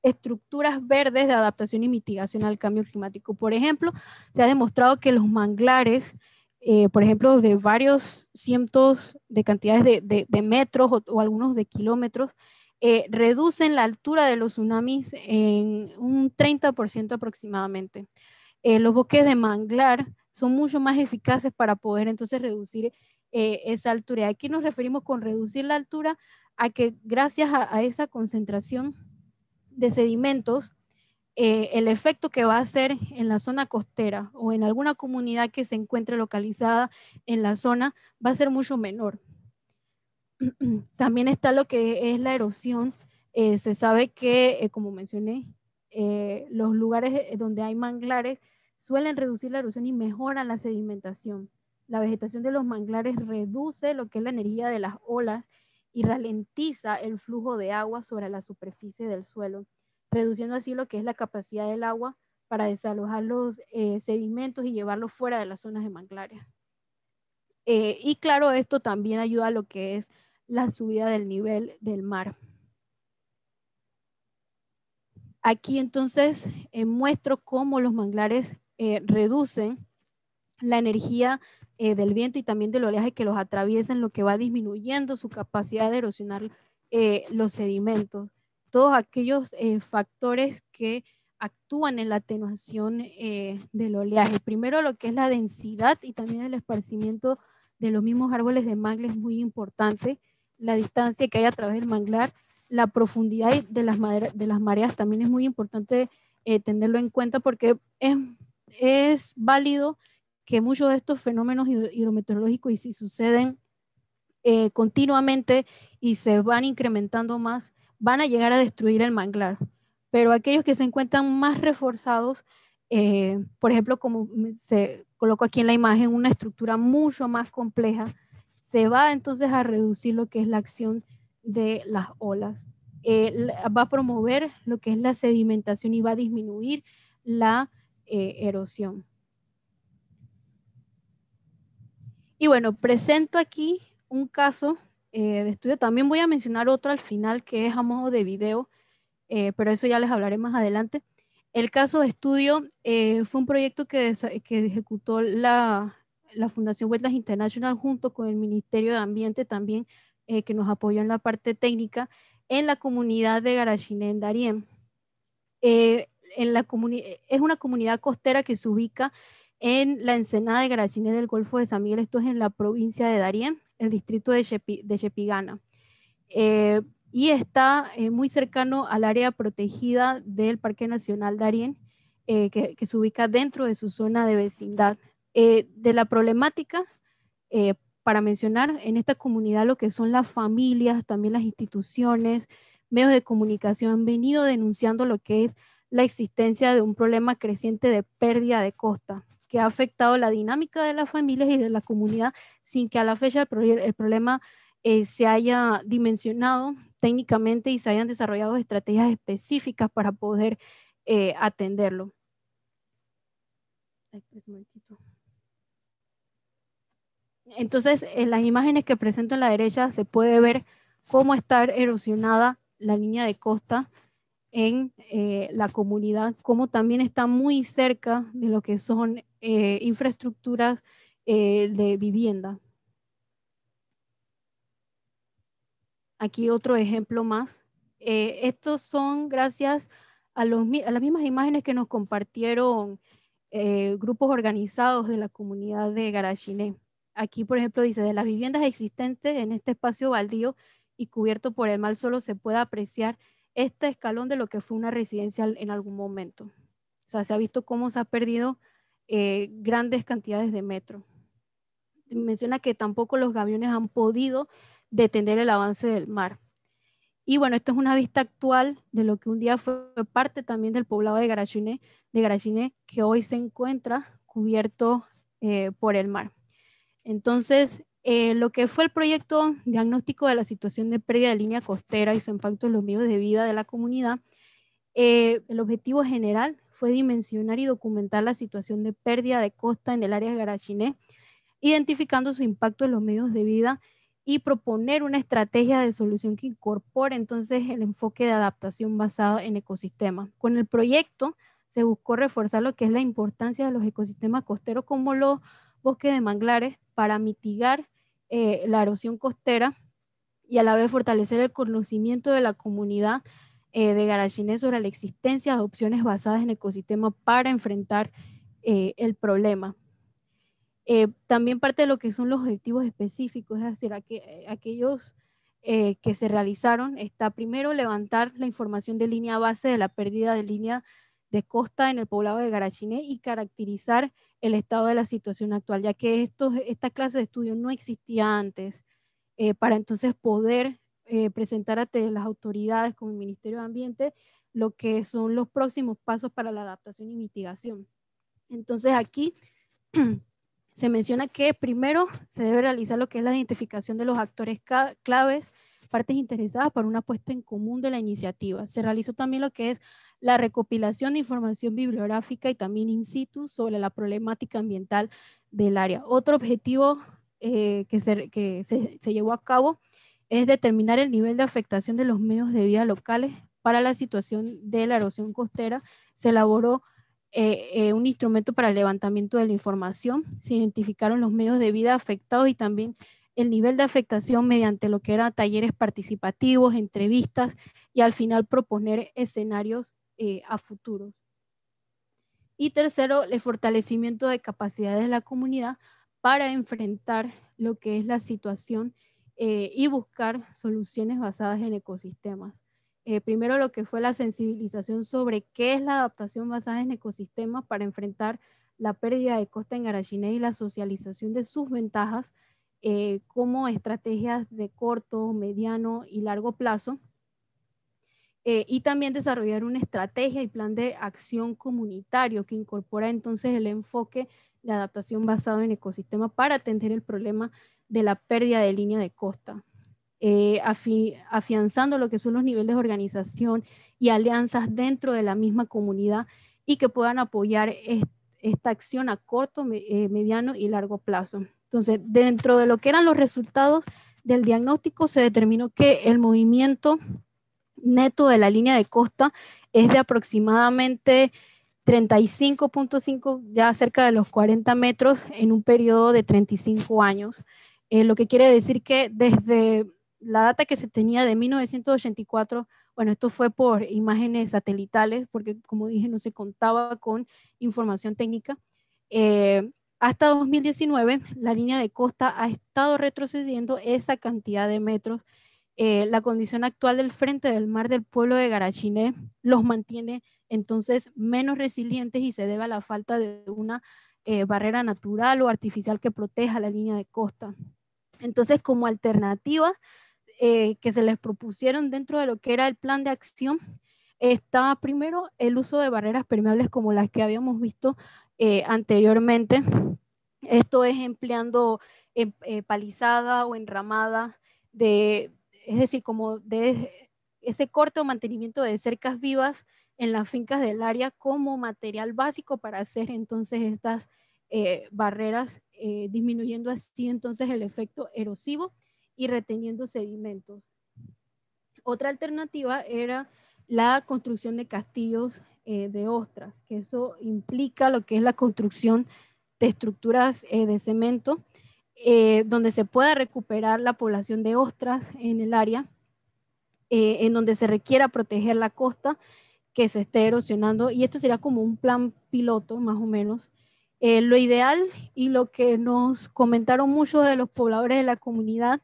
estructuras verdes de adaptación y mitigación al cambio climático. Por ejemplo, se ha demostrado que los manglares, por ejemplo, de varios cientos de cantidades de metros o algunos de kilómetros, reducen la altura de los tsunamis en un 30% aproximadamente. Los bosques de manglar son mucho más eficaces para poder entonces reducir esa altura. Aquí nos referimos con reducir la altura a que gracias a esa concentración de sedimentos, el efecto que va a hacer en la zona costera o en alguna comunidad que se encuentre localizada en la zona va a ser mucho menor. También está lo que es la erosión. Se sabe que, como mencioné, los lugares donde hay manglares suelen reducir la erosión y mejoran la sedimentación. La vegetación de los manglares reduce lo que es la energía de las olas y ralentiza el flujo de agua sobre la superficie del suelo, reduciendo así lo que es la capacidad del agua para desalojar los sedimentos y llevarlos fuera de las zonas de manglares. Y claro, esto también ayuda a lo que es la subida del nivel del mar. Aquí entonces muestro cómo los manglares reducen la energía del viento y también del oleaje que los atraviesan, lo que va disminuyendo su capacidad de erosionar los sedimentos. Todos aquellos factores que actúan en la atenuación del oleaje. Primero, lo que es la densidad y también el esparcimiento de los mismos árboles de mangle es muy importante. La distancia que hay a través del manglar, la profundidad de las mareas también es muy importante tenerlo en cuenta porque es válido que muchos de estos fenómenos hidrometeorológicos, y si suceden continuamente y se van incrementando más, van a llegar a destruir el manglar. Pero aquellos que se encuentran más reforzados, por ejemplo, como se colocó aquí en la imagen, una estructura mucho más compleja, se va entonces a reducir lo que es la acción de las olas. Va a promover lo que es la sedimentación y va a disminuir la erosión. Y bueno, presento aquí un caso de estudio. También voy a mencionar otro al final que es a modo de video, pero eso ya les hablaré más adelante. El caso de estudio fue un proyecto que ejecutó la Fundación Wetlands International junto con el Ministerio de Ambiente también, que nos apoyó en la parte técnica, en la comunidad de Garachiné, en Darién. Es una comunidad costera que se ubica en la ensenada de Garachiné del Golfo de San Miguel. Esto es en la provincia de Darién, el distrito de Chepigana. Y está muy cercano al área protegida del Parque Nacional Darién, que se ubica dentro de su zona de vecindad. De la problemática, para mencionar, en esta comunidad lo que son las familias, también las instituciones, medios de comunicación han venido denunciando lo que es la existencia de un problema creciente de pérdida de costa, que ha afectado la dinámica de las familias y de la comunidad sin que a la fecha el problema se haya dimensionado técnicamente y se hayan desarrollado estrategias específicas para poder atenderlo. Entonces, en las imágenes que presento en la derecha se puede ver cómo está erosionada la línea de costa en la comunidad, cómo también está muy cerca de lo que son infraestructuras de vivienda. Aquí otro ejemplo más. Estos son gracias a las mismas imágenes que nos compartieron grupos organizados de la comunidad de Garachiné. Aquí, por ejemplo, dice, de las viviendas existentes en este espacio baldío y cubierto por el mar, solo se puede apreciar este escalón de lo que fue una residencia en algún momento. O sea, se ha visto cómo se ha perdido grandes cantidades de metros. Menciona que tampoco los gaviones han podido detener el avance del mar. Y bueno, esta es una vista actual de lo que un día fue parte también del poblado de Garachiné, que hoy se encuentra cubierto por el mar. Entonces, lo que fue el proyecto diagnóstico de la situación de pérdida de línea costera y su impacto en los medios de vida de la comunidad, el objetivo general fue dimensionar y documentar la situación de pérdida de costa en el área de Garachiné, identificando su impacto en los medios de vida y proponer una estrategia de solución que incorpore entonces el enfoque de adaptación basado en ecosistemas. Con el proyecto se buscó reforzar lo que es la importancia de los ecosistemas costeros como los bosques de manglares para mitigar la erosión costera y a la vez fortalecer el conocimiento de la comunidad de Garachiné sobre la existencia de opciones basadas en ecosistemas para enfrentar el problema. También parte de lo que son los objetivos específicos, es decir, aquellos que se realizaron, está primero levantar la información de línea base de la pérdida de línea de costa en el poblado de Garachiné y caracterizar el estado de la situación actual, ya que esta clase de estudio no existía antes, para entonces poder presentar ante las autoridades como el Ministerio de Ambiente lo que son los próximos pasos para la adaptación y mitigación. Entonces aquí se menciona que primero se debe realizar lo que es la identificación de los actores claves, partes interesadas para una puesta en común de la iniciativa. Se realizó también lo que es la recopilación de información bibliográfica y también in situ sobre la problemática ambiental del área. Otro objetivo que se llevó a cabo es determinar el nivel de afectación de los medios de vida locales para la situación de la erosión costera. Se elaboró un instrumento para el levantamiento de la información, se identificaron los medios de vida afectados y también el nivel de afectación mediante lo que eran talleres participativos, entrevistas y al final proponer escenarios a futuro. Y tercero, el fortalecimiento de capacidades de la comunidad para enfrentar lo que es la situación y buscar soluciones basadas en ecosistemas. Primero lo que fue la sensibilización sobre qué es la adaptación basada en ecosistemas para enfrentar la pérdida de costa en Garachiné y la socialización de sus ventajas como estrategias de corto, mediano y largo plazo. Y también desarrollar una estrategia y plan de acción comunitario que incorpora entonces el enfoque de adaptación basado en ecosistema para atender el problema de la pérdida de línea de costa, afianzando lo que son los niveles de organización y alianzas dentro de la misma comunidad y que puedan apoyar esta acción a corto, mediano y largo plazo. Entonces, dentro de lo que eran los resultados del diagnóstico, se determinó que el movimiento neto de la línea de costa es de aproximadamente 35.5, ya cerca de los 40 metros en un periodo de 35 años, lo que quiere decir que desde la data que se tenía de 1984, bueno, esto fue por imágenes satelitales, porque como dije, no se contaba con información técnica, hasta 2019 la línea de costa ha estado retrocediendo esa cantidad de metros. La condición actual del frente del mar del pueblo de Garachiné los mantiene entonces menos resilientes y se debe a la falta de una barrera natural o artificial que proteja la línea de costa. Entonces, como alternativa que se les propusieron dentro de lo que era el plan de acción, está primero el uso de barreras permeables como las que habíamos visto anteriormente. Esto es empleando palizada o enramada es decir, como de ese corte o mantenimiento de cercas vivas en las fincas del área como material básico para hacer entonces estas barreras, disminuyendo así entonces el efecto erosivo y reteniendo sedimentos. Otra alternativa era la construcción de castillos de ostras, que eso implica lo que es la construcción de estructuras de cemento, donde se pueda recuperar la población de ostras en el área, en donde se requiera proteger la costa que se esté erosionando, y esto sería como un plan piloto más o menos. Lo ideal y lo que nos comentaron muchos de los pobladores de la comunidad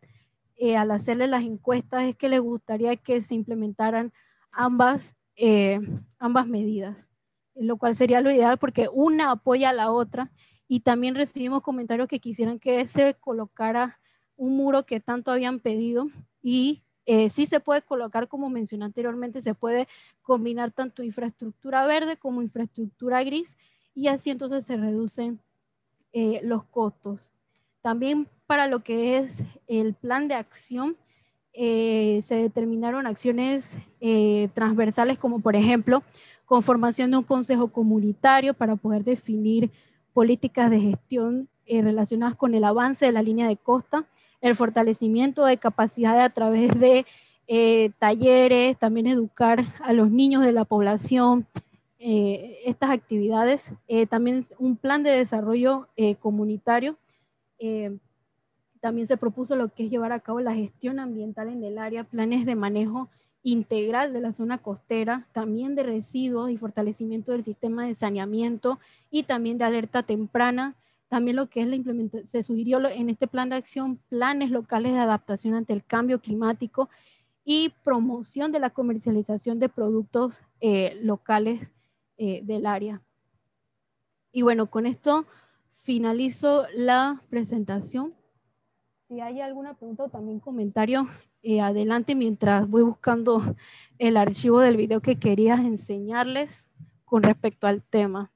al hacerle las encuestas es que les gustaría que se implementaran ambas medidas, lo cual sería lo ideal porque una apoya a la otra. Y también recibimos comentarios que quisieran que se colocara un muro que tanto habían pedido, y sí se puede colocar, como mencioné anteriormente, se puede combinar tanto infraestructura verde como infraestructura gris, y así entonces se reducen los costos. También para lo que es el plan de acción, se determinaron acciones transversales como por ejemplo conformación de un consejo comunitario para poder definir políticas de gestión relacionadas con el avance de la línea de costa, el fortalecimiento de capacidades a través de talleres, también educar a los niños de la población, estas actividades, también un plan de desarrollo comunitario. También se propuso lo que es llevar a cabo la gestión ambiental en el área, planes de manejo integral de la zona costera, también de residuos y fortalecimiento del sistema de saneamiento y también de alerta temprana. También lo que es la implementación, se sugirió en este plan de acción planes locales de adaptación ante el cambio climático y promoción de la comercialización de productos locales del área. Y bueno, con esto finalizo la presentación. Si hay alguna pregunta o también comentario, adelante mientras voy buscando el archivo del video que quería enseñarles con respecto al tema.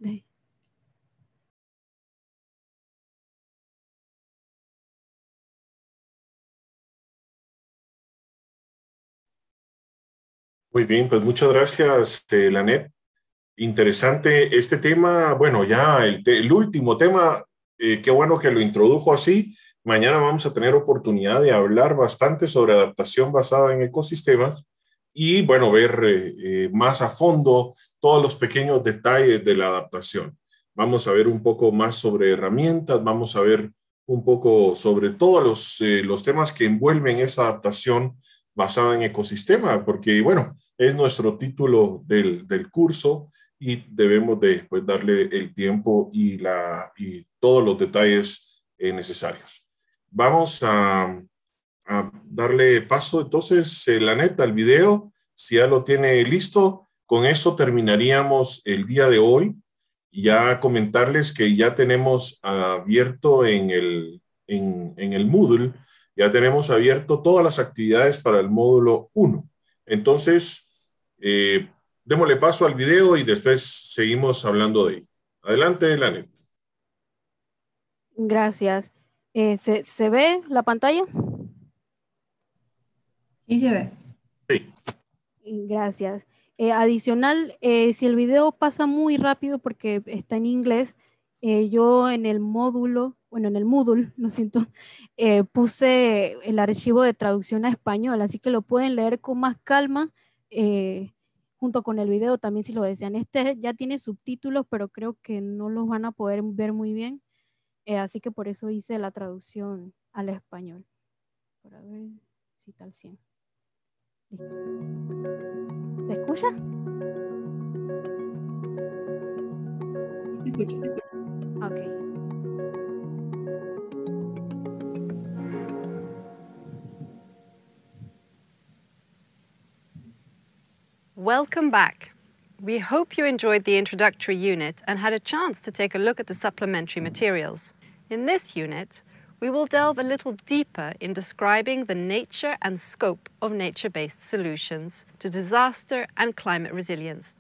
Muy bien, pues muchas gracias, Lanet. Interesante este tema. Bueno, ya el último tema, qué bueno que lo introdujo así. Mañana vamos a tener oportunidad de hablar bastante sobre adaptación basada en ecosistemas y, bueno, ver más a fondo todos los pequeños detalles de la adaptación. Vamos a ver un poco más sobre herramientas, vamos a ver un poco sobre todos los temas que envuelven esa adaptación basada en ecosistema, porque, bueno, es nuestro título del curso y debemos de pues, darle el tiempo y todos los detalles necesarios. Vamos a darle paso entonces, Lanet, al video, si ya lo tiene listo. Con eso terminaríamos el día de hoy. Ya comentarles que ya tenemos abierto en el Moodle, ya tenemos abierto todas las actividades para el módulo 1. Entonces, démosle paso al video y después seguimos hablando de ello. Adelante, Lanet. Gracias. ¿Se ve la pantalla? Sí se ve. Sí. Gracias. Adicional, si el video pasa muy rápido porque está en inglés, yo en el módulo, bueno, en el Moodle, lo siento, puse el archivo de traducción a español, así que lo pueden leer con más calma, junto con el video también si lo desean. Este ya tiene subtítulos, pero creo que no los van a poder ver muy bien, así que por eso hice la traducción al español. Para ver si tal 100. Listo. ¿Se escucha? Se escucha. Ok. Welcome back. We hope you enjoyed the introductory unit and had a chance to take a look at the supplementary materials. In this unit, we will delve a little deeper in describing the nature and scope of nature-based solutions to disaster and climate resilience.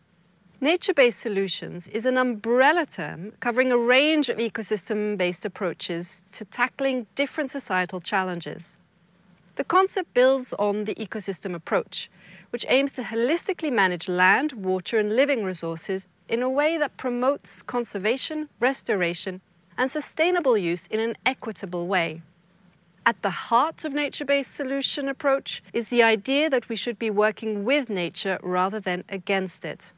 Nature-based solutions is an umbrella term covering a range of ecosystem-based approaches to tackling different societal challenges. The concept builds on the ecosystem approach, which aims to holistically manage land, water, and living resources in a way that promotes conservation, restoration, and sustainable use in an equitable way. At the heart of nature-based solution approach is the idea that we should be working with nature rather than against it.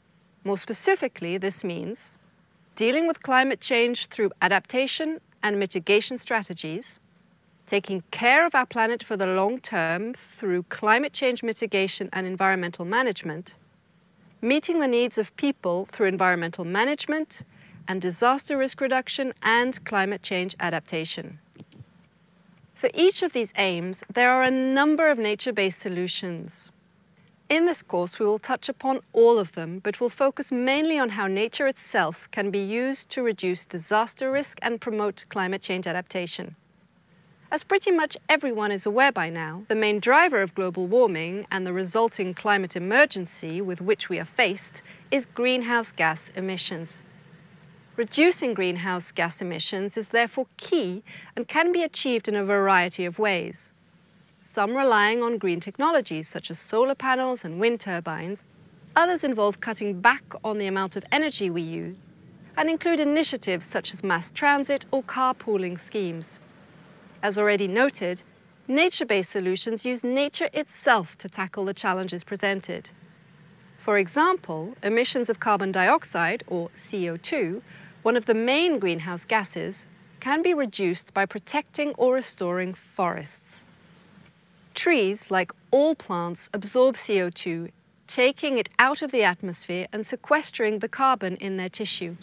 More specifically, this means dealing with climate change through adaptation and mitigation strategies, taking care of our planet for the long term through climate change mitigation and environmental management, meeting the needs of people through environmental management and disaster risk reduction and climate change adaptation. For each of these aims, there are a number of nature-based solutions. In this course, we will touch upon all of them, but we'll focus mainly on how nature itself can be used to reduce disaster risk and promote climate change adaptation. As pretty much everyone is aware by now, the main driver of global warming and the resulting climate emergency with which we are faced is greenhouse gas emissions. Reducing greenhouse gas emissions is therefore key and can be achieved in a variety of ways. Some relying on green technologies such as solar panels and wind turbines, others involve cutting back on the amount of energy we use, and include initiatives such as mass transit or carpooling schemes. As already noted, nature-based solutions use nature itself to tackle the challenges presented. For example, emissions of carbon dioxide, or CO2, one of the main greenhouse gases, can be reduced by protecting or restoring forests. Trees, like all plants, absorb CO2, taking it out of the atmosphere and sequestering the carbon in their tissue.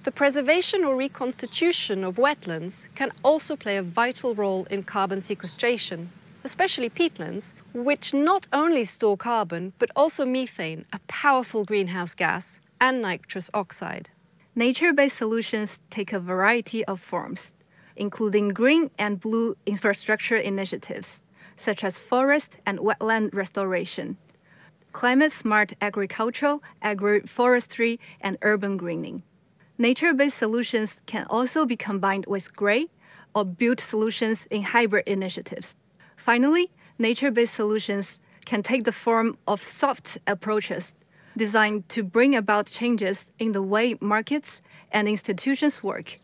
The preservation or reconstitution of wetlands can also play a vital role in carbon sequestration, especially peatlands, which not only store carbon, but also methane, a powerful greenhouse gas, and nitrous oxide. Nature-based solutions take a variety of forms, including green and blue infrastructure initiatives, such as forest and wetland restoration, climate-smart agricultural, agroforestry, and urban greening. Nature-based solutions can also be combined with gray or built solutions in hybrid initiatives. Finally, nature-based solutions can take the form of soft approaches designed to bring about changes in the way markets and institutions work,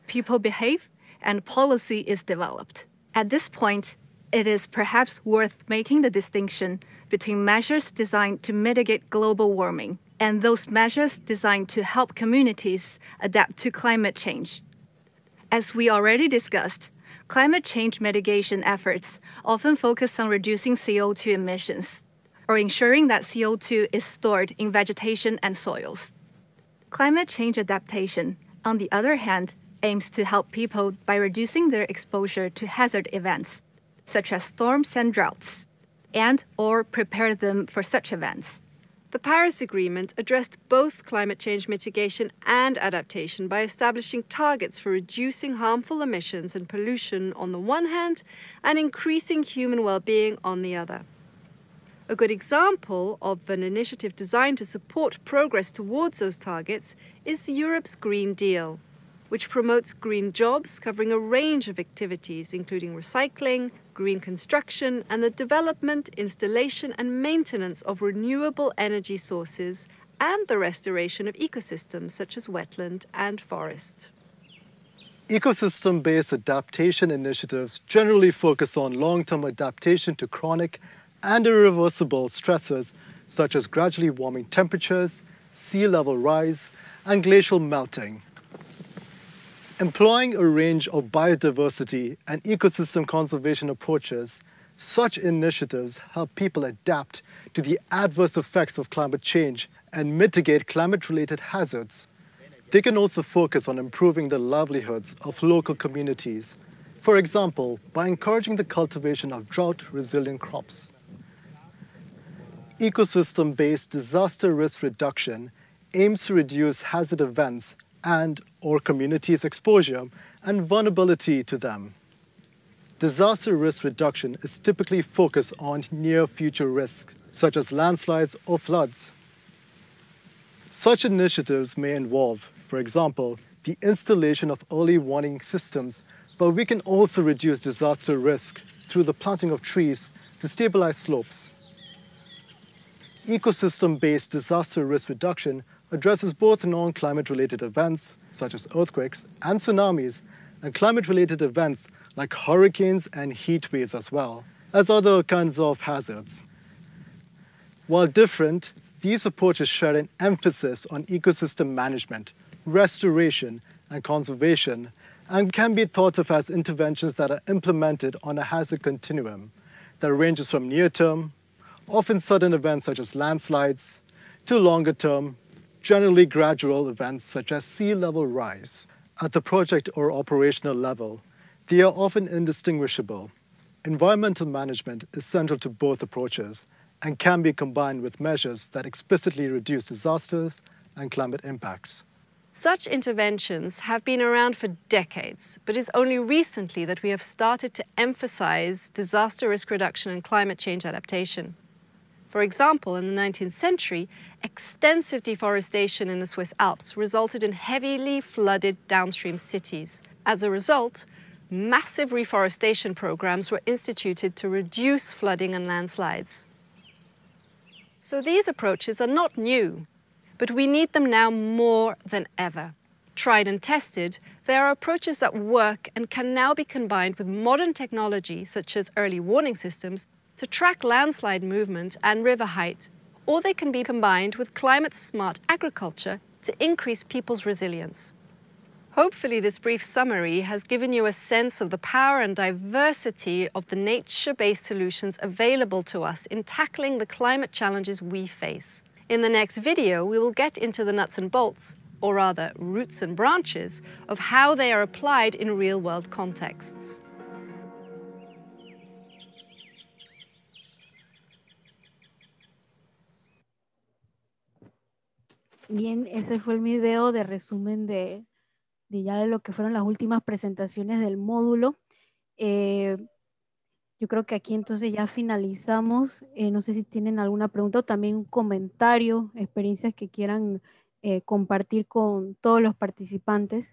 people behave, and policy is developed. At this point, it is perhaps worth making the distinction between measures designed to mitigate global warming and those measures designed to help communities adapt to climate change. As we already discussed, climate change mitigation efforts often focus on reducing CO2 emissions or ensuring that CO2 is stored in vegetation and soils. Climate change adaptation, on the other hand, aims to help people by reducing their exposure to hazard events, such as storms and droughts, and/or prepare them for such events. The Paris Agreement addressed both climate change mitigation and adaptation by establishing targets for reducing harmful emissions and pollution on the one hand and increasing human well-being on the other. A good example of an initiative designed to support progress towards those targets is Europe's Green Deal, which promotes green jobs covering a range of activities, including recycling, green construction, and the development, installation, and maintenance of renewable energy sources, and the restoration of ecosystems such as wetland and forests. Ecosystem-based adaptation initiatives generally focus on long-term adaptation to chronic and irreversible stressors such as gradually warming temperatures, sea level rise, and glacial melting. Employing a range of biodiversity and ecosystem conservation approaches, such initiatives help people adapt to the adverse effects of climate change and mitigate climate-related hazards. They can also focus on improving the livelihoods of local communities, for example, by encouraging the cultivation of drought-resilient crops. Ecosystem-based disaster risk reduction aims to reduce hazard events and/or communities' exposure and vulnerability to them. Disaster risk reduction is typically focused on near-future risks, such as landslides or floods. Such initiatives may involve, for example, the installation of early warning systems, but we can also reduce disaster risk through the planting of trees to stabilize slopes. Ecosystem-based disaster risk reduction addresses both non-climate-related events, such as earthquakes and tsunamis, and climate-related events like hurricanes and heat waves as well, as other kinds of hazards. While different, these approaches share an emphasis on ecosystem management, restoration, and conservation, and can be thought of as interventions that are implemented on a hazard continuum that ranges from near-term, often sudden events such as landslides, to longer-term, generally gradual events such as sea level rise. At the project or operational level, they are often indistinguishable. Environmental management is central to both approaches and can be combined with measures that explicitly reduce disasters and climate impacts. Such interventions have been around for decades, but it's only recently that we have started to emphasize disaster risk reduction and climate change adaptation. For example, in the 19th century, extensive deforestation in the Swiss Alps resulted in heavily flooded downstream cities. As a result, massive reforestation programs were instituted to reduce flooding and landslides. So these approaches are not new, but we need them now more than ever. Tried and tested, they are approaches that work and can now be combined with modern technology such as early warning systems to track landslide movement and river height, or they can be combined with climate-smart agriculture to increase people's resilience. Hopefully this brief summary has given you a sense of the power and diversity of the nature-based solutions available to us in tackling the climate challenges we face. In the next video, we will get into the nuts and bolts, or rather roots and branches, of how they are applied in real-world contexts. Bien, ese fue el video de resumen de ya de lo que fueron las últimas presentaciones del módulo. Yo creo que aquí entonces ya finalizamos. No sé si tienen alguna pregunta o también un comentario, experiencias que quieran compartir con todos los participantes.